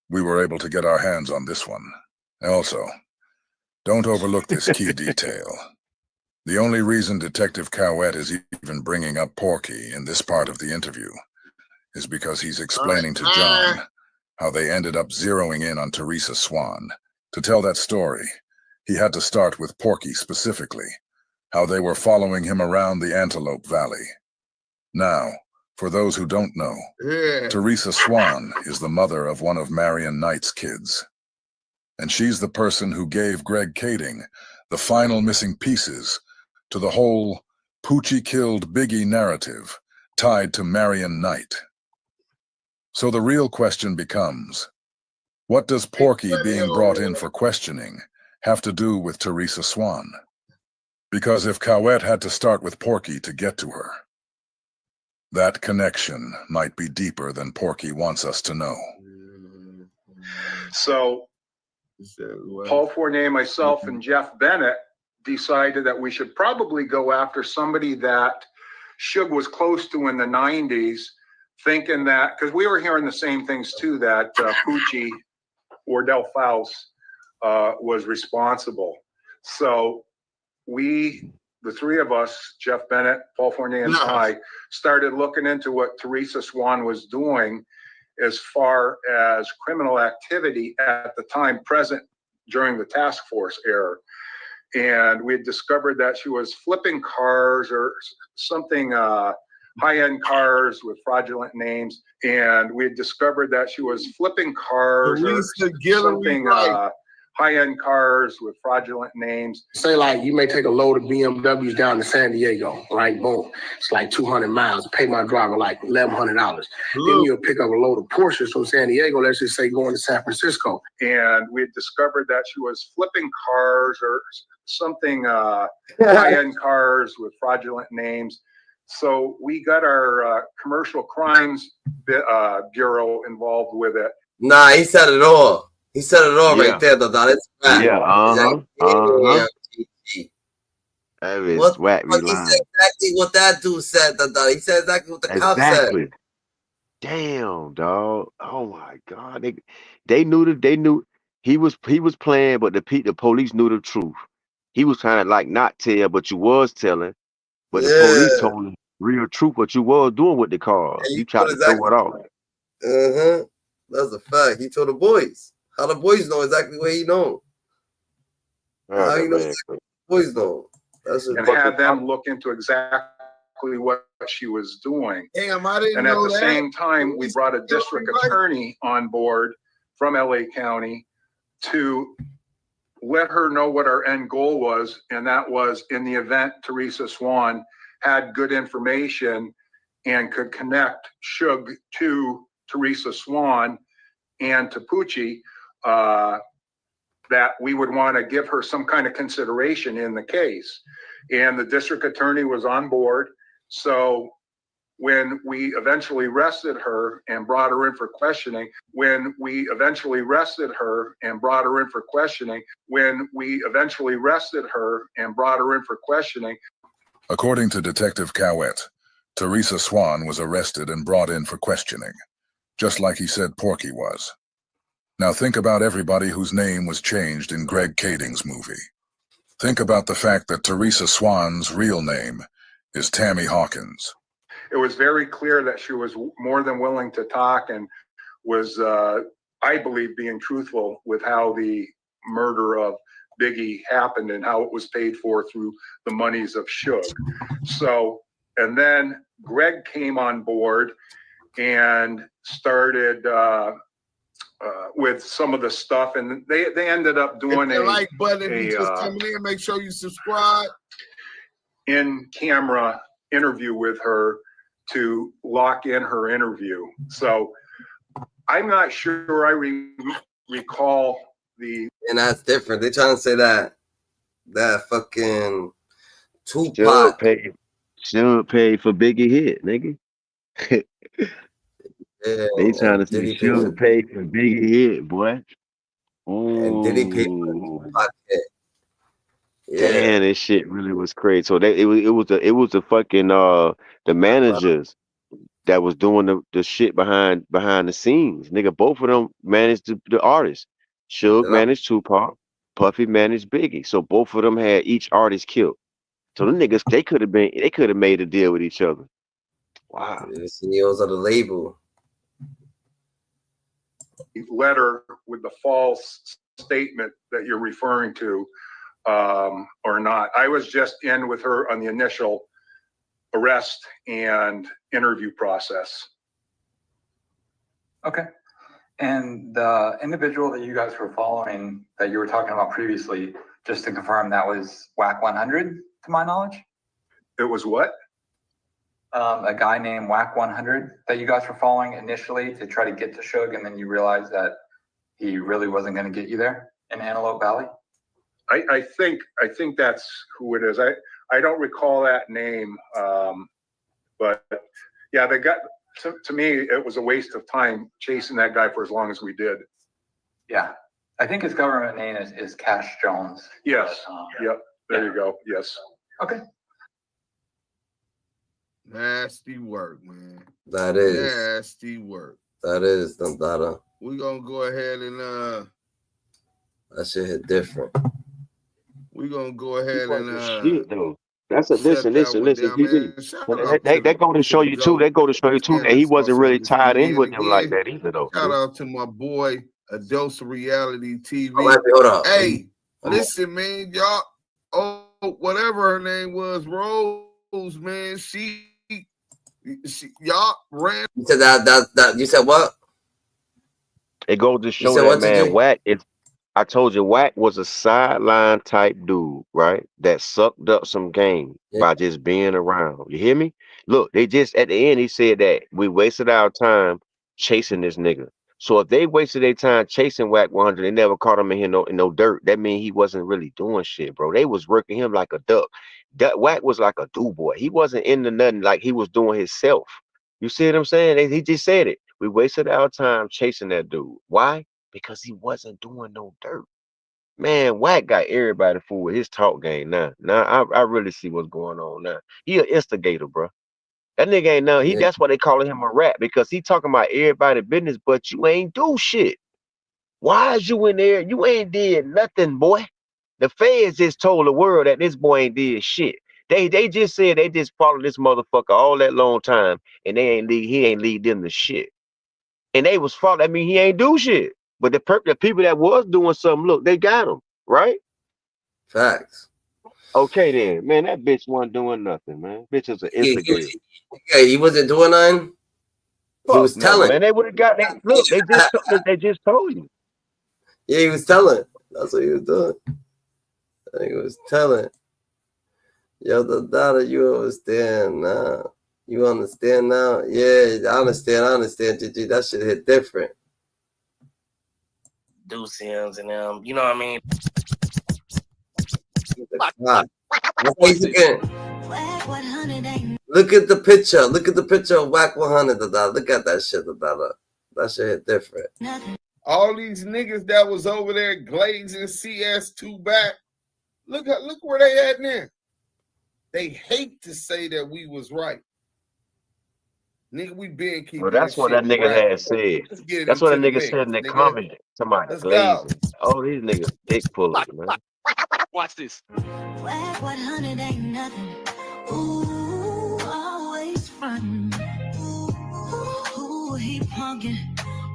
S12: we were able to get our hands on this one. Also, don't overlook this key detail. The only reason Detective Cowett is even bringing up Porky in this part of the interview is because he's explaining to John how they ended up zeroing in on Teresa Swan. To tell that story, he had to start with Porky specifically, how they were following him around the Antelope Valley. Now, for those who don't know, Teresa Swan is the mother of one of Marion Knight's kids. And she's the person who gave Greg Kading the final missing pieces to the whole Poochie killed Biggie narrative tied to Marion Knight. So the real question becomes, what does Porky being brought in for questioning have to do with Teresa Swan? Because if Cowett had to start with Porky to get to her, that connection might be deeper than Porky wants us to know.
S15: so Paul Fournier, myself, and Jeff Bennett decided that we should probably go after somebody that Suge was close to in the 90s, thinking that, because we were hearing the same things too, that Poochie, Wardell Faust, was responsible. So we, the three of us, Jeff Bennett, Paul Fournier, and I, started looking into what Teresa Swan was doing as far as criminal activity at the time present during the task force era. And we had discovered that she was flipping cars or something, high-end cars with fraudulent names. And we had discovered that she was flipping cars or something, high-end cars with fraudulent names.
S11: Say like you may take a load of BMWs down to San Diego, right? Boom. It's like 200 miles. Pay my driver like $1,100. Then you'll pick up a load of Porsches from San Diego, let's just say going to San Francisco.
S15: And we had discovered that she was flipping cars or something, high-end cars with fraudulent names. So we got our commercial crimes bureau involved with it.
S1: Nah, he said it all. He said it all right there, though. That's fact.
S17: That is Wack
S1: He said exactly what that dude said, though. He said exactly what the cop said.
S17: Damn, dog. Oh my God. They knew he was playing, but the police knew the truth. He was trying to like not tell, but you was telling. But the police told him real truth what you was doing with the cars. You tried to throw it off.
S1: That's a fact. He told the boys. How the boys know exactly what he know. How he knows exactly what the boys know. That's
S15: and had them look into exactly what she was doing.
S9: Damn, I didn't
S15: and
S9: know
S15: at the same time, we brought a district attorney on board from LA County to let her know what our end goal was, and that was in the event Teresa Swan had good information and could connect Suge to Teresa Swan and to Poochie, that we would want to give her some kind of consideration in the case. And the district attorney was on board. So when we eventually arrested her and brought her in for questioning, when we eventually arrested her and brought her in for questioning, when we eventually arrested her and brought her in for questioning.
S12: According to Detective Cowett, Teresa Swan was arrested and brought in for questioning, just like he said Porky was. Now think about everybody whose name was changed in Greg Kading's movie. Think about the fact that Teresa Swan's real name is Tammy Hawkins.
S15: It was very clear that she was more than willing to talk and was, I believe, being truthful with how the murder of Biggie happened and how it was paid for through the monies of Suge. So, and then Greg came on board and started with some of the stuff, and they ended up doing
S9: a like button. If you just coming in, make sure you subscribe.
S15: In camera interview with her to lock in her interview. So I'm not sure I recall the.
S1: And that's different. They're trying to say that fucking Tupac
S17: Should pay for Biggie hit, nigga.
S1: Yeah,
S17: They trying to say
S1: Diddy
S17: should pay for Biggie hit, boy.
S1: And Diddy paid for Tupac hit. Yeah.
S17: Damn, this shit really was crazy. So it was the fucking the managers that was doing the shit behind the scenes. Nigga, both of them managed the artists. Suge managed Tupac, Puffy managed Biggie. So both of them had each artist killed. So the niggas they could have made a deal with each other. Wow.
S1: The CEOs of the label.
S15: Letter with the false statement that you're referring to, or not. I was just in with her on the initial arrest and interview process.
S18: Okay. And the individual that you guys were following that you were talking about previously, just to confirm, that was Wack 100, to my knowledge?
S15: It was what?
S18: A guy named Wack 100 that you guys were following initially to try to get to Suge, and then you realized that he really wasn't going to get you there in Antelope Valley?
S15: I think that's who it is. I don't recall that name, but yeah, they got to me. It was a waste of time chasing that guy for as long as we did.
S18: Yeah, I think his government name is Cash Jones.
S15: Yes. Yep. There you go. Yes.
S18: Okay.
S9: Nasty work, man.
S1: That is
S9: nasty work.
S1: That is Dada.
S9: We're gonna go ahead and
S1: that shit hit different.
S9: We're gonna go ahead and
S17: shit though. That's a listen. They go to show you too. They go to show you too that he wasn't really tied in with them like that either though.
S9: Shout out to my boy, A Dose of Reality TV.
S1: Hold up.
S9: Hey, listen, man, y'all. Oh, whatever her name was, Rose, man. She y'all ran.
S1: You said that. You said what?
S17: It goes to show that man Wack. I told you Wack was a sideline type dude, right? That sucked up some game by just being around. You hear me? Look, they just at the end he said that we wasted our time chasing this nigga. So if they wasted their time chasing Wack 100, they never caught him in no dirt. That means he wasn't really doing shit, bro. They was working him like a duck. Wack was like a do boy. He wasn't into nothing like he was doing himself. You see what I'm saying? He just said it. We wasted our time chasing that dude. Why? Because he wasn't doing no dirt. Man, Wack got everybody fooled with his talk game now. Now I really see what's going on now. He an instigator, bro. That nigga ain't know. That's why they calling him a rat, because he talking about everybody business, but you ain't do shit. Why is you in there? You ain't did nothing, boy. The feds just told the world that this boy ain't did shit. They just said they just followed this motherfucker all that long time, and he ain't lead them to shit. And they was followed. I mean, he ain't do shit. But the people that was doing something, look, they got him, right?
S1: Facts.
S17: Okay then, man, that bitch wasn't doing nothing, man. Bitch is an instigator.
S1: He wasn't doing nothing. He was telling.
S17: Man, they would have got that. Look, they just told you.
S1: Yeah, he was telling. That's what he was doing. He was telling. Yo, the Dada, you understand now. You understand now? Yeah, I understand, Gigi. That shit hit different.
S6: Deuce and them, you know what I mean?
S1: Look at the picture. Look at the picture of Wack 100. Look at that shit. That shit hit different.
S9: All these niggas that was over there glazing CS2 back. Look where they at now. They hate to say that we was right. Nigga, we been keeping.
S17: Well, that's what that nigga had said. That's what that nigga said in the comment. Somebody glazing. Oh, these niggas dick pullers, man.
S7: Watch this. Wack 100 ain't nothing. Ooh, always frontin'. Ooh, he punkin'.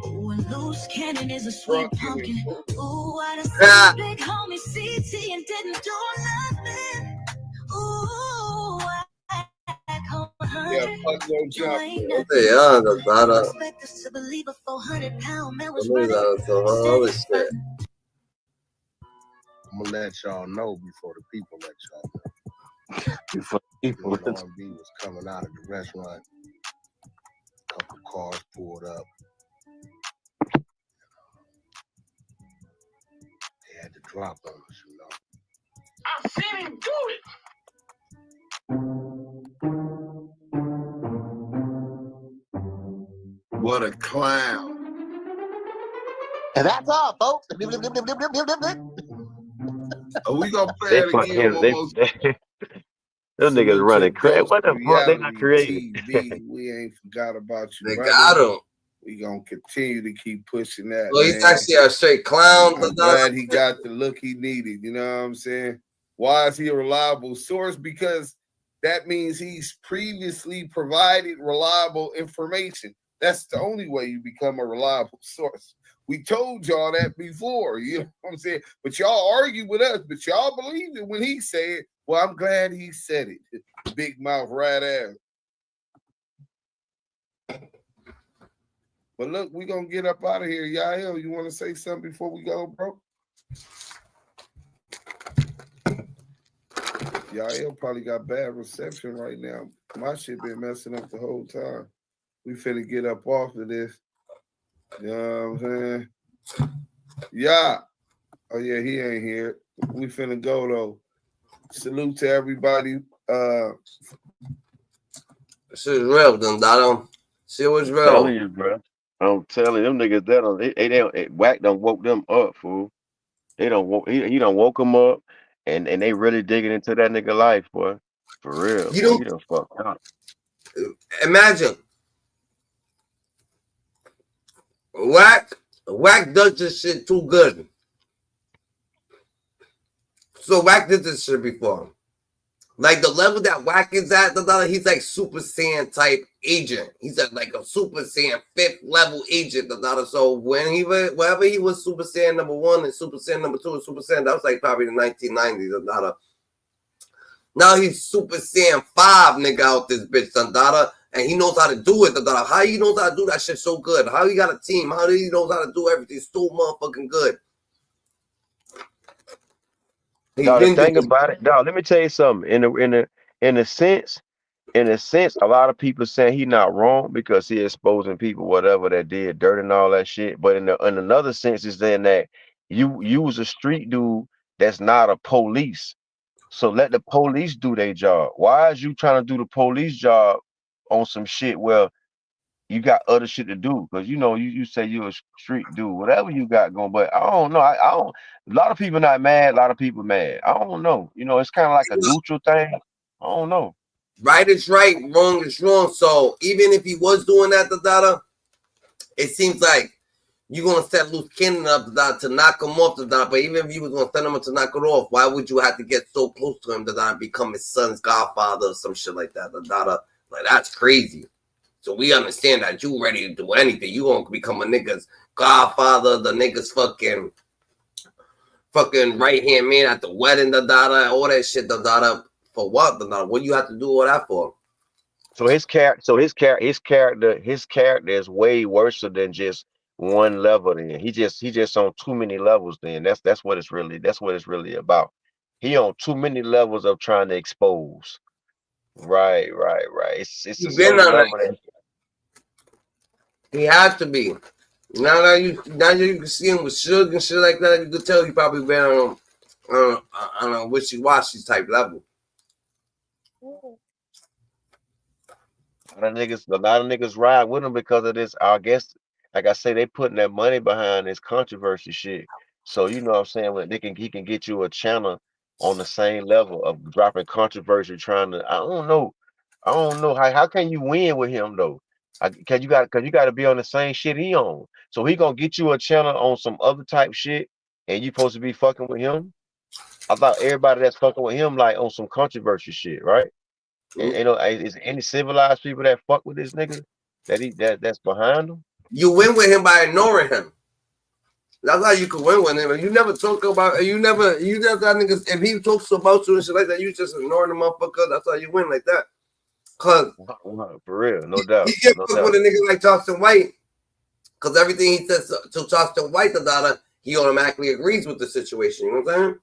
S7: Ooh, and Luce cannon is a sweet pumpkin. Ooh, I done seen big homie CT and didn't do nothing. Ooh,
S9: yeah, fuck your jump.
S7: Expect us to believe a 400-pound man was running.
S1: Shit.
S3: I'm gonna let y'all know before the people let y'all know.
S17: Before people
S3: R&B was coming out of the restaurant. A couple cars pulled up. They had to drop on us, you know.
S7: I've seen him do it.
S9: What a clown.
S3: And that's all, folks.
S9: Are we gonna play it again?
S17: Them niggas running crazy. What the fuck? They not creative.
S9: TV. We ain't forgot about you.
S1: They
S9: brother.
S1: got him.
S9: We gonna continue to keep pushing that.
S1: Well, he's actually a straight clown.
S9: I'm glad he got the look he needed. You know what I'm saying? Why is he a reliable source? Because that means he's previously provided reliable information. That's the only way you become a reliable source. We told y'all that before, you know what I'm saying? But y'all argue with us, but y'all believed it when he said, well, I'm glad he said it. Big mouth rat ass. But look, we gonna get up out of here. Yael, you want to say something before we go, bro? Yael probably got bad reception right now. My shit been messing up the whole time. We finna get up off of this. You know what I'm saying? Yeah. Oh, yeah, he ain't here. We finna go, though. Salute to everybody.
S1: This is real, Dondado. See what's real.
S17: I'm telling you, bro. I'm telling them niggas that Wack done woke them up, fool. They don't woke he done woke them up, and they really digging into that nigga life, boy. For real,
S1: You
S17: boy.
S1: don't
S17: He done fucked up.
S1: imagine. Wack does this shit too good. So Wack did this shit before. Like the level that Wack is at, he's like Super Saiyan type agent. He's like a Super Saiyan 5th level agent. So whenever he was Super Saiyan number 1 and Super Saiyan number 2 and Super Saiyan, that was like probably the 1990s. Now he's Super Saiyan 5 nigga out this bitch, and he knows how to do it. How he knows how to do that shit so good? How he got a team? How he knows how to do everything so motherfucking good?
S17: Dog, the thing about it, dog, let me tell you something. In a sense, a lot of people saying he not wrong because he exposing people, whatever, that did dirt and all that shit. But in another sense, is saying that you was a street dude that's not a police. So let the police do their job. Why is you trying to do the police job on some shit where you got other shit to do? Because you say you a street dude, whatever you got going. But I don't know. I don't. A lot of people not mad. A lot of people mad. I don't know. It's kind of like a neutral thing. I don't know.
S1: Right is right, wrong is wrong. So even if he was doing that, it seems like you're gonna set Luce Cannon up to knock him off but even if you was gonna send him to knock it off, why would you have to get so close to him and become his son's godfather or some shit like that? Like that's crazy. So we understand that you ready to do anything. You gonna become a nigga's godfather, the nigga's fucking right hand man at the wedding, all that shit, for what? What do you have to do all that for?
S17: So his character is way worse than just one level. Then he just on too many levels. Then that's what it's really about. He on too many levels of trying to expose. Right. It's a certain level that
S1: he has to be. Now that you can see him with Suge and shit like that, you could tell he probably been on a wishy-washy type level.
S17: A lot of niggas ride with him because of this. I guess, like I say, they putting that money behind this controversy shit. So you know what I'm saying? When he can get you a channel on the same level of dropping controversy, trying to. I don't know how can you win with him though? Cause you got to be on the same shit he on. So he gonna get you a channel on some other type shit, and you supposed to be fucking with him. I thought everybody that's fucking with him like on some controversy shit, right? And you know, is any civilized people that fuck with this nigga that's behind him?
S1: You win with him by ignoring him. That's how you can win with him. You never talk about you just that niggas. If he talks about you and shit like that, you just ignoring the motherfucker. That's how you win like that. Cause
S17: for real, no doubt.
S1: He get fuck with a nigga like Charleston White. Cause everything he says to Charleston White, the daughter, he automatically agrees with the situation. You know what I'm saying?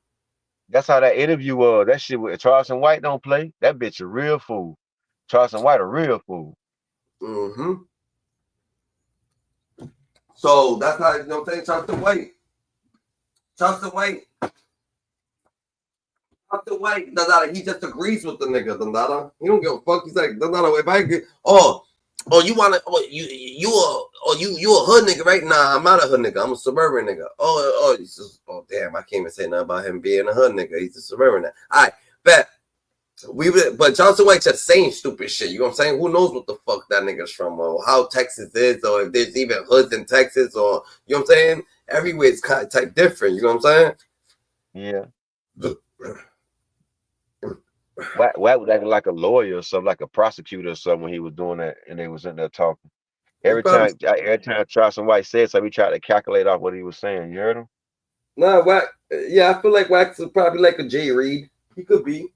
S17: That's how that interview was. That shit with Charleston White don't play. That bitch a real fool. Charleston White a real fool.
S1: Mm-hmm. So that's how, you know what I'm saying? Charleston White, he just agrees with the nigga, Dada. He don't give a fuck. He's like, Dada, if I get, you wanna, you a hood nigga, right? Nah, I'm not a hood nigga. I'm a suburban nigga. Damn, I can't even say nothing about him being a hood nigga. He's a suburban nigga. All right, bet. But Charleston White just saying stupid shit. You know what I'm saying? Who knows what the fuck that nigga's from, or how Texas is, or if there's even hoods in Texas, or you know what I'm saying? Everywhere it's kind of type different. You know what I'm
S17: saying? Yeah. Wack was acting like a lawyer or something, like a prosecutor or something when he was doing that, and they was in there talking. Every time Charleston White said something, he tried to calculate off what he was saying. You heard him?
S1: Nah, Wack. Yeah, I feel like Wack's is probably like a Jay Reed. He could be.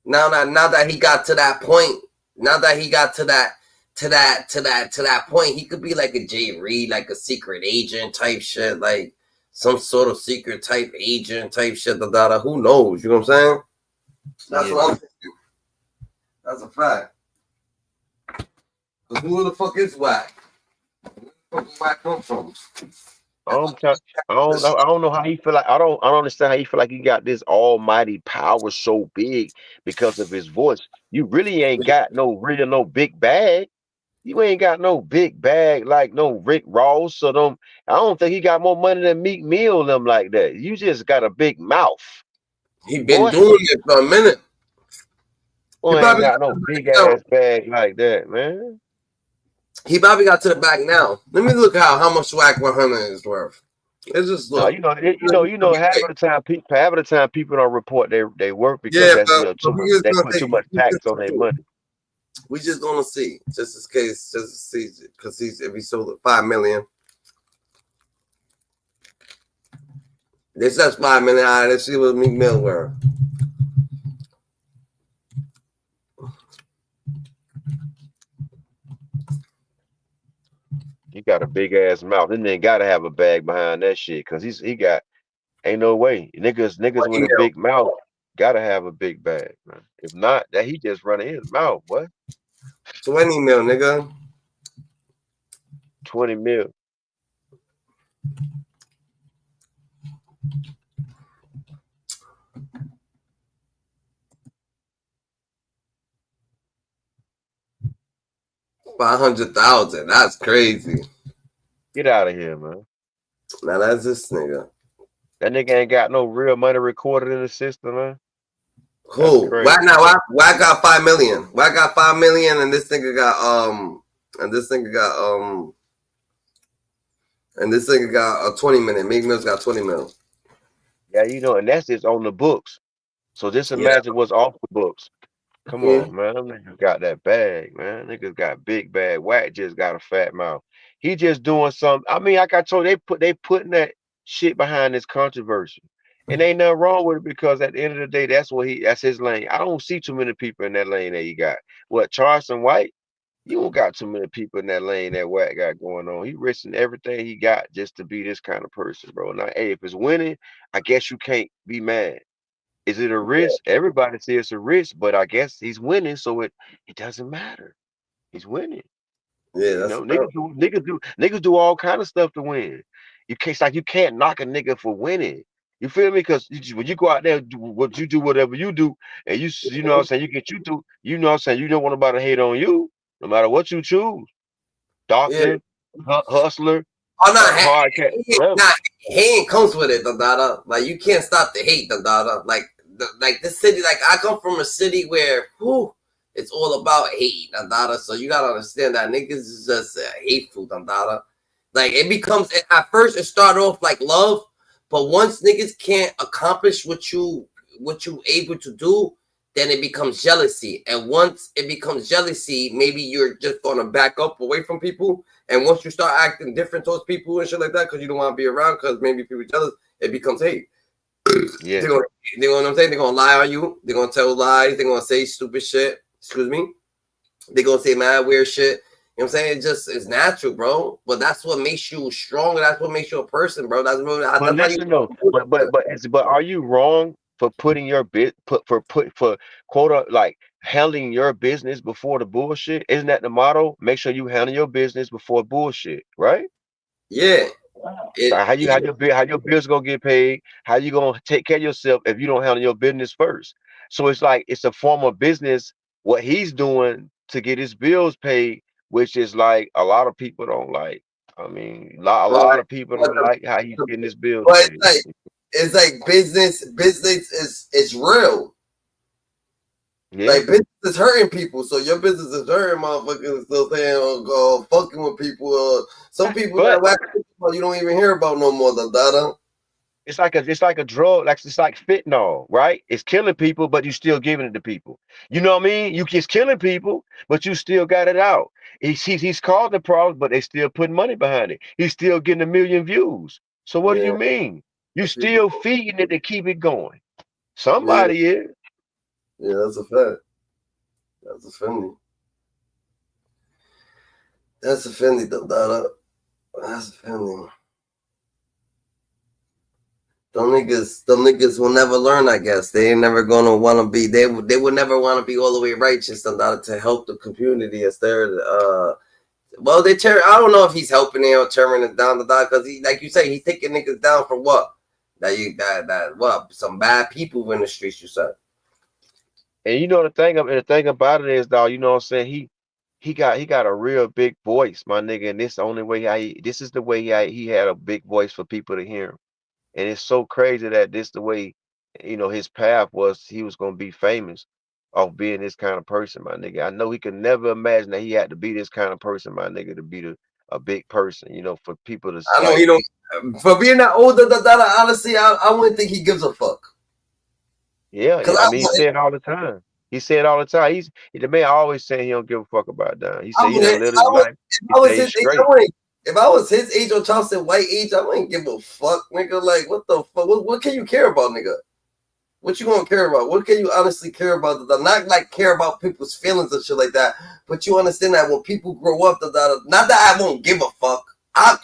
S1: Now that he got to that point, point, he could be like a Jay Reed, like a secret agent type shit, like some sort of secret type agent type shit. Who knows? You know what I'm saying? That's what I'm thinking. That's a fact. But who the fuck is Wack? Where the fuck Wack come from?
S17: I don't know how he feel like. I don't understand how he feel like he got this almighty power so big because of his voice. You really ain't got no big bag. You ain't got no big bag like no Rick Ross or them. I don't think he got more money than Meek Mill them like that. You just got a big mouth.
S1: He been doing it for a minute.
S17: He ain't got no big ass bag like that, man.
S1: He probably got to the back now. Let me look how much Wack 100 is worth. Let's just look.
S17: Half of the time people don't report their work because they put too much tax on their money.
S1: We just gonna see, just in case, just to see, because if he sold it 5 million. This says 5 million. All right, let's see what Meek Mill worth.
S17: He got a big ass mouth. This nigga gotta have a bag behind that shit, cause he got ain't no way. Niggas with a big mouth gotta have a big bag, man. If not, that he just running his mouth, what?
S1: 20 mil, nigga.
S17: 20 mil.
S1: $500,000. That's crazy.
S17: Get out of here, man.
S1: Now that's this nigga.
S17: That nigga ain't got no real money recorded in the system, man.
S1: Who? Wack got 5 million. Wack got 5 million, and this nigga got a 20 minute. Meek Mill's got 20 mil.
S17: Yeah, and that's just on the books. So just imagine what's off the books. Come on, man. Them niggas got that bag, man. Niggas got big bag. Wack just got a fat mouth. He just doing something. I mean, like I told you, they putting that shit behind this controversy. And ain't nothing wrong with it because at the end of the day, that's his lane. I don't see too many people in that lane that he got. What, Charleston White? You don't got too many people in that lane that Wack got going on. He risking everything he got just to be this kind of person, bro. Now, hey, if it's winning, I guess you can't be mad. Is it a risk? Everybody says it's a risk, but I guess he's winning, so it doesn't matter. He's winning.
S1: Yeah, that's
S17: niggas do all kind of stuff to win. You can't knock a nigga for winning. You feel me? Because when you go out there, what you do, whatever you do, and you know what I'm saying, you get you do, you know what I'm saying, you don't want nobody to hate on you, no matter what you choose.
S1: Yeah.
S17: Doctor, hustler,
S1: Oh no,
S17: hard cat, whatever.
S1: hate comes with it, Dada. Like you can't stop the hate, Dada. Like this city, like I come from a city where, it's all about hate, Dada. So you gotta understand that niggas is just hateful, Dada. Like it becomes at first it start off like love, but once niggas can't accomplish what you able to do, then it becomes jealousy. And once it becomes jealousy, maybe you're just gonna back up away from people. And once you start acting different towards people and shit like that, because you don't want to be around, because maybe people jealous, it becomes hate.
S17: Yeah.
S1: They know what I'm saying? They're gonna lie on you. They're gonna tell lies. They're gonna say stupid shit. Excuse me. They're gonna say mad weird shit. You know what I'm saying? It just is natural, bro. But that's what makes you stronger. That's what makes you a person, bro. That's what.
S17: But listen though, but are you wrong for putting your for quota like handling your business before the bullshit? Isn't that the motto? Make sure you handle your business before bullshit, right?
S1: Yeah.
S17: How your bills gonna get paid? How you gonna take care of yourself if you don't handle your business first? So it's like it's a form of business what he's doing to get his bills paid, which is like a lot of people don't like. I mean, a lot of people don't like how he's getting his bills
S1: But
S17: paid.
S1: it's like business is real.
S17: Yeah.
S1: Like business is hurting people, so your business is hurting motherfuckers. Still saying, go fucking with people. Some people that whack people you don't even hear about no more than that.
S17: It's like a drug, it's like fentanyl, right? It's killing people, but you still giving it to people. You know what I mean? You just killing people, but you still got it out. He's caused the problem, but they still putting money behind it. He's still getting 1 million views. So what do you mean? You still feeding it to keep it going. Somebody is.
S1: Yeah, that's a fact. That's offending. That's offending, Dada. That's offending. Them niggas will never learn, I guess. They ain't never gonna wanna be they would never wanna be all the way righteous to help the community as their well I don't know if he's helping it or tearing it down because he like you say, he's taking niggas down for what? That what some bad people in the streets, you said.
S17: And you know the thing about it is, dog, you know what I'm saying? He got a real big voice, my nigga, and this is the way he had a big voice for people to hear him. And it's so crazy that this the way, his path was. He was gonna be famous off being this kind of person, my nigga. I know he could never imagine that he had to be this kind of person, my nigga, to be a big person, for people to
S1: I know he don't for being that older, honestly, I wouldn't think he gives a fuck.
S17: Yeah, I mean, he said it all the time. He said it all the time. The man always saying he don't give a fuck about that. He said he done lived his life.
S1: If I was his age or Charleston White age, I wouldn't give a fuck, nigga. Like, what the fuck? What can you care about, nigga? What you gonna care about? What can you honestly care about? Not like care about people's feelings and shit like that, but you understand that when people grow up, not that I won't give a fuck. I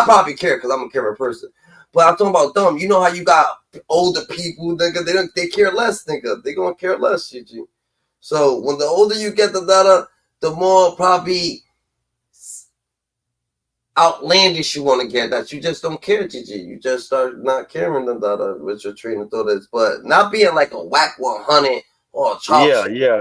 S1: probably care because I'm a caring person. But I'm talking about them. You know how you got older people, nigga, they care less, nigga. They gonna care less, GG. So when the older you get, the more probably outlandish you want to get, that you just don't care, GG. You just start not caring what your train of thought is, but not being like a Wack 100 or a Charles.
S17: Yeah.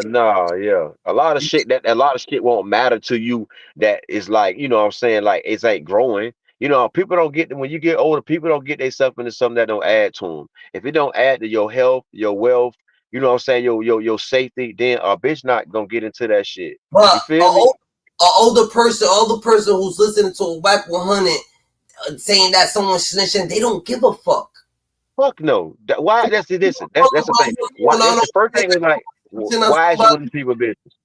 S17: A lot of shit won't matter to you. That is like, what I'm saying, like it ain't growing. People don't get when you get older. People don't get themselves into something that don't add to them. If it don't add to your health, your wealth, you know what I'm saying, your safety, then a bitch not gonna get into that shit.
S1: But
S17: you feel me?
S1: An older person who's listening to a Wack 100 saying that someone's snitching, they don't give a fuck.
S17: Fuck no. Why? That's the thing. Why, that's the first thing is like, why is you in people business?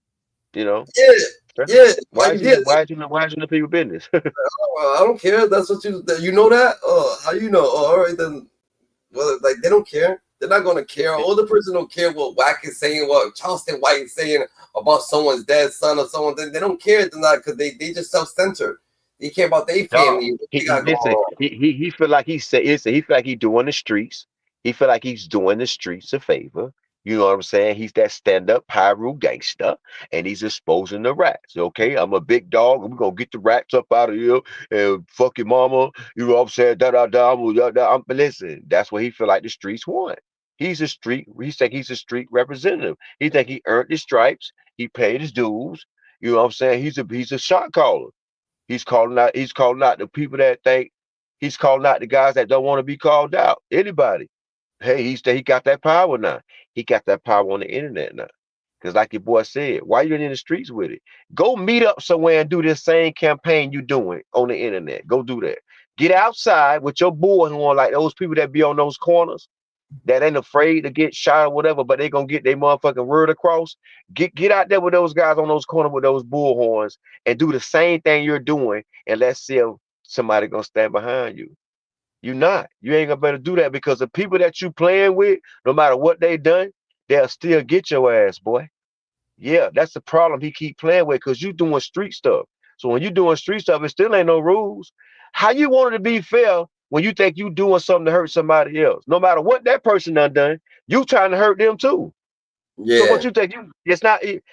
S1: Yeah.
S17: Why is you in the people business?
S1: I don't care. That's what you know that. How you know? All right then. Well, like they don't care. They're not gonna care. Older person don't care what Wack is saying, what Charleston White is saying about someone's dead son or someone. They don't care because they just self-centered. They care about their family.
S17: He feel like he feel like he's doing the streets. He feel like he's doing the streets a favor. You know what I'm saying? He's that stand-up Pyru gangster, and he's exposing the rats. Okay, I'm a big dog, and we're gonna get the rats up out of here and fuck your mama. You know what I'm saying? But listen, that's what he feel like the streets want. He think he's a street representative. He think he earned his stripes, he paid his dues. You know what I'm saying? He's a shot caller. He's calling out the people that think he's calling out the guys that don't want to be called out. Anybody. Hey, he got that power now. He got that power on the internet now. Because like your boy said, why you in the streets with it? Go meet up somewhere and do this same campaign you doing on the internet. Go do that. Get outside with your bullhorn like those people that be on those corners that ain't afraid to get shot or whatever, but they gonna get their motherfucking word across. Get out there with those guys on those corners with those bullhorns and do the same thing you're doing, and let's see if somebody gonna stand behind you. You not. You ain't gonna better do that because the people that you playing with, no matter what they done, they'll still get your ass, boy. Yeah, that's the problem he keep playing with because you doing street stuff. So when you doing street stuff, it still ain't no rules. How you want it to be fair when you think you doing something to hurt somebody else? No matter what that person done, you trying to hurt them too. So what
S1: Yeah.
S17: you think?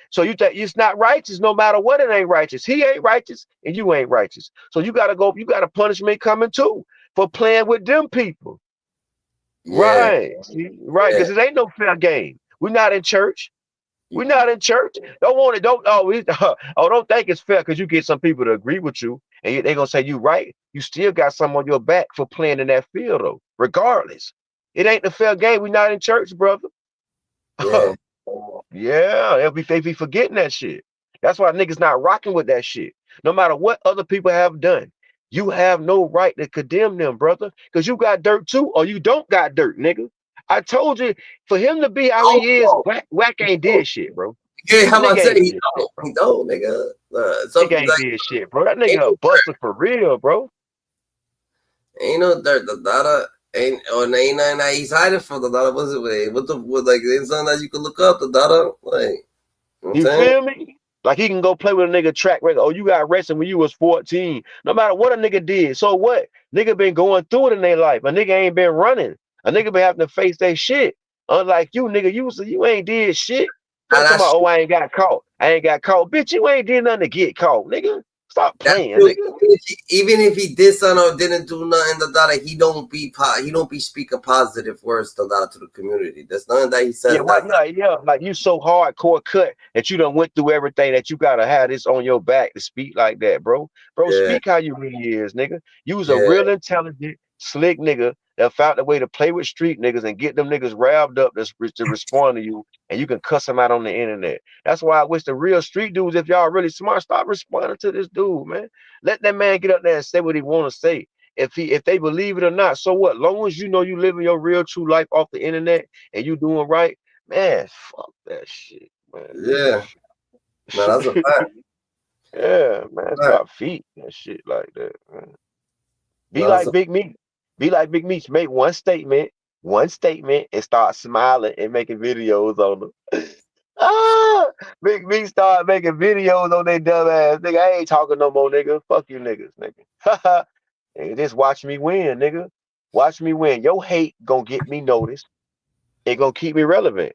S17: So you think it's not righteous no matter what, it ain't righteous. He ain't righteous and you ain't righteous. So you got a punishment coming too for playing with them people.
S1: Yeah.
S17: Right. Right.
S1: Yeah.
S17: Because it ain't no fair game. We're not in church. We're not in church. Don't think it's fair because you get some people to agree with you and they gonna say you right. You still got some on your back for playing in that field though, regardless. It ain't the fair game. We're not in church, brother.
S1: Yeah.
S17: Yeah, they be forgetting that shit. That's why niggas not rocking with that shit. No matter what other people have done, you have no right to condemn them, brother, because you got dirt too, or you don't got dirt, nigga. I told you, for him to be how he is, Wack ain't did shit, bro.
S1: Yeah, how
S17: That
S1: about
S17: nigga
S1: say
S17: ain't
S1: he
S17: did shit.
S1: don't? He don't, nigga.
S17: Nigga
S1: Something
S17: ain't
S1: like
S17: did shit, bro. That
S1: ain't
S17: nigga a
S1: no
S17: buster for real, bro.
S1: dirt. The data ain't nothing that he's hiding from the data. What's it? What like it's something that you can look up the data? Like you know what I'm
S17: You
S1: saying?
S17: feel me? Like he can go play with a nigga track record. Oh, you got arrested when you was 14. No matter what a nigga did. So what? Nigga been going through it in their life. A nigga ain't been running. A nigga been having to face that shit. Unlike you, nigga, you ain't did shit.
S1: Now
S17: Don't talk
S1: that's
S17: about, oh, I ain't got caught. I ain't got caught. Bitch, you ain't did nothing to get caught, nigga. Stop
S1: that's
S17: playing,
S1: true.
S17: nigga.
S1: Even if he did something or didn't do nothing, the data he don't be speaking positive words to the community. There's nothing that he
S17: Yeah,
S1: says
S17: right.
S1: that
S17: Yeah. Like you so hardcore cut that you done went through everything that you gotta have this on your back to speak like that, bro. Bro,
S1: yeah
S17: speak how you really is, nigga. You was a
S1: yeah
S17: real intelligent, slick nigga that found a way to play with street niggas and get them niggas riled up to respond to you, and you can cuss them out on the internet. That's why I wish the real street dudes, if y'all really smart, stop responding to this dude, man. Let that man get up there and say what he want to say. If they believe it or not, so what? Long as you know you living your real true life off the internet and you doing right, man, fuck that shit, man.
S1: yeah. No, that's a fact.
S17: Yeah, man,
S1: Fact.
S17: stop feeding that shit like that, man. Be
S1: No, that's
S17: like
S1: a
S17: Big Meech. Be like Big Meech. Make one statement, and start smiling and making videos on them. Ah, Big Meech start making videos on they dumb ass. Nigga, I ain't talking no more, nigga. Fuck you niggas, nigga. Nigga, just watch me win, nigga. Watch me win. Your hate gonna get me noticed. It gonna keep me relevant.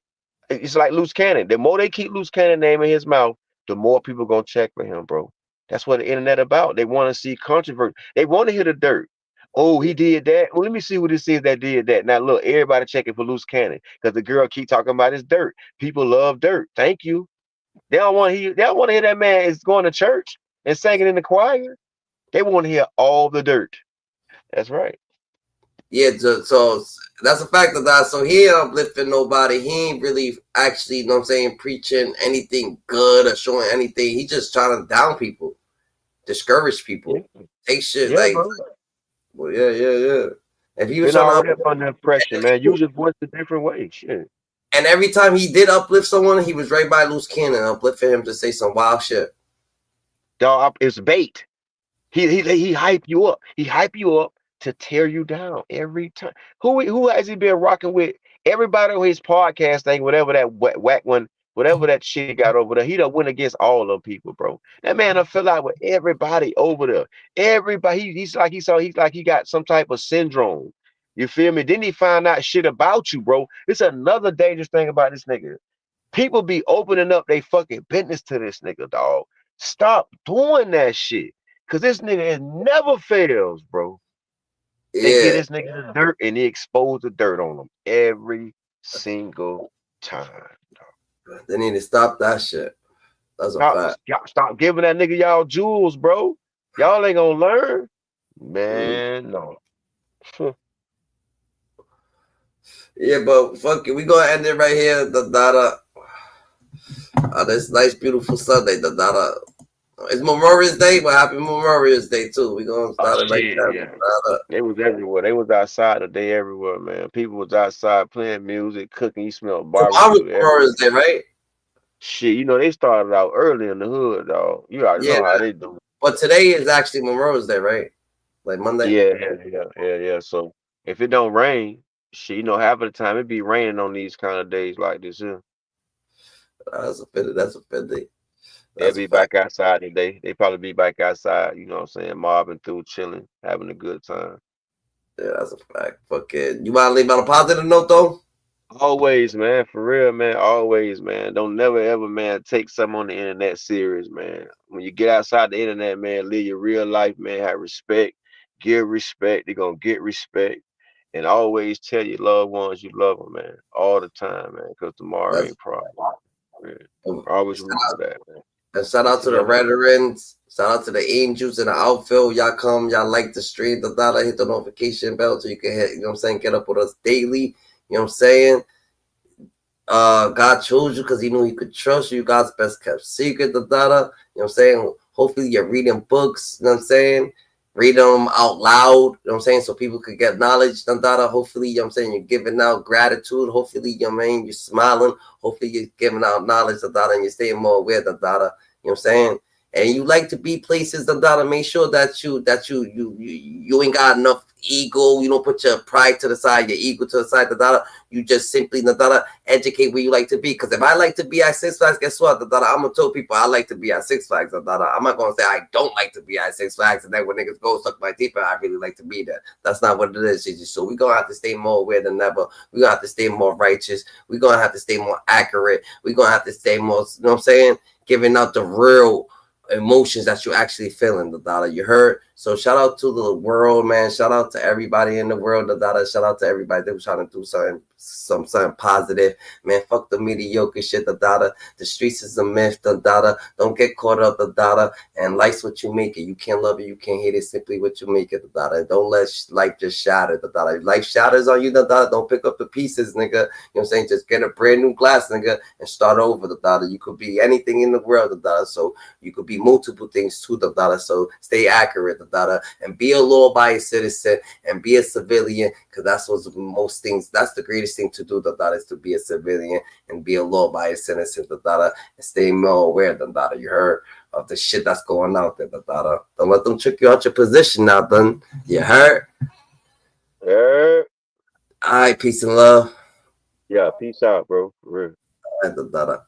S17: It's like Luce Cannon. The more they keep Luce Cannon name in his mouth, the more people gonna check for him, bro. That's what the internet about. They want to see controversy. They want to hear the dirt. Oh, he did that. Well, let me see what this is that did that. Now look, everybody checking for Luce Cannon because the girl keep talking about his dirt. People love dirt. Thank you. They don't want to hear. They don't want to hear that man is going to church and singing in the choir. They want to hear all the dirt. That's right.
S1: yeah. So that's a fact of that. So he ain't uplifting nobody. He ain't really actually, you know what I'm saying, preaching anything good or showing anything. He just trying to down people, discourage people, take shit
S17: Yeah,
S1: like,
S17: bro.
S1: well, yeah. If he was
S17: Been
S1: trying to
S17: already up under pressure, man. Use your voice a different way. Shit.
S1: and every time he did uplift someone, he was right by Luce Cannon, uplifting him to say some wild shit.
S17: Dog, it's bait. He hype you up. He hype you up to tear you down every time. Who has he been rocking with? Everybody on his podcast thing, whatever that whack one, whatever that shit he got over there, he done went against all them people, bro. That man done fell out with everybody over there. Everybody, he's like he got some type of syndrome. You feel me? Then he find out shit about you, bro. It's another dangerous thing about this nigga. People be opening up they fucking business to this nigga, dog. Stop doing that shit. Cause this nigga never fails, bro. They get this nigga the dirt and they expose the dirt on him every single time.
S1: Dog. They need to stop that shit. That's a fact.
S17: Stop giving that nigga y'all jewels, bro. Y'all ain't gonna learn. Man, no.
S1: Yeah, but fuck it. We gonna end it right here. This nice, beautiful Sunday. It's Memorial Day, but happy Memorial Day too. We gonna start it right there.
S17: Yeah. They was everywhere. They was outside today everywhere, man. People was outside playing music, cooking. You smell barbecue.
S1: Memorial Day, right?
S17: Shit, you know they started out early in the hood, dog. You already know how they do.
S1: But today is actually Memorial Day, right? Like Monday.
S17: Yeah. So if it don't rain, shit, you know, half of the time it be raining on these kind of days like this here.
S1: That's a fit day.
S17: They'll be back outside today. They probably be back outside, you know what I'm saying, mobbing through, chilling, having a good time.
S1: Yeah, that's a fact. Fuck it. You want to leave on a positive note, though?
S17: Always, man. For real, man. Always, man. Don't never, ever, man, take something on the internet serious, man. When you get outside the internet, man, live your real life, man. Have respect. Give respect. They're going to get respect. And always tell your loved ones you love them, man. All the time, man, because tomorrow ain't promised. Always remember that, man.
S1: And shout out to the veterans. Shout out to the angels in the outfield. Y'all come, y'all like the stream, hit the notification bell so you can hit, you know what I'm saying, get up with us daily. You know what I'm saying? God chose you because he knew he could trust you. God's best kept secret, You know what I'm saying? Hopefully you're reading books, you know what I'm saying? Read them out loud, you know what I'm saying? So people could get knowledge, Hopefully, you know what I'm saying, you're giving out gratitude. Hopefully, you know what I mean, you're smiling. Hopefully, you're giving out knowledge, and you're staying more aware, You know what I'm saying? And you like to be places, make sure that you ain't got enough ego. You don't put your pride to the side, your ego to the side, You just simply, educate where you like to be. Because if I like to be at Six Flags, guess what, I'm going to tell people I like to be at Six Flags, I'm not going to say I don't like to be at Six Flags, and then when niggas go suck my teeth, I really like to be there. That's not what it is. So we're going to have to stay more aware than ever. We're going to have to stay more righteous. We're going to have to stay more accurate. We're going to have to stay more, you know what I'm saying, giving out the real emotions that you actually feeling, You heard? So shout out to the world, man. Shout out to everybody in the world, Shout out to everybody that was trying to do something positive, man. Fuck the mediocre shit, The streets is a myth, Don't get caught up, And life's what you make it. You can't love it, you can't hate it. Simply what you make it, And don't let life just shatter, If life shatters on you, Don't pick up the pieces, nigga. You know what I'm saying? Just get a brand new glass, nigga, and start over, You could be anything in the world, So you could be multiple things too, So stay accurate, and be a law-abiding citizen and be a civilian, because that's what's most things. That's the greatest thing to do, is to be a civilian and be a law-abiding citizen, and stay more aware, You heard of the shit that's going out there, Don't let them trick you out your position now, You heard?
S17: Yeah.
S1: All right, peace and love.
S17: Yeah, peace out, bro. For real.
S1: All right,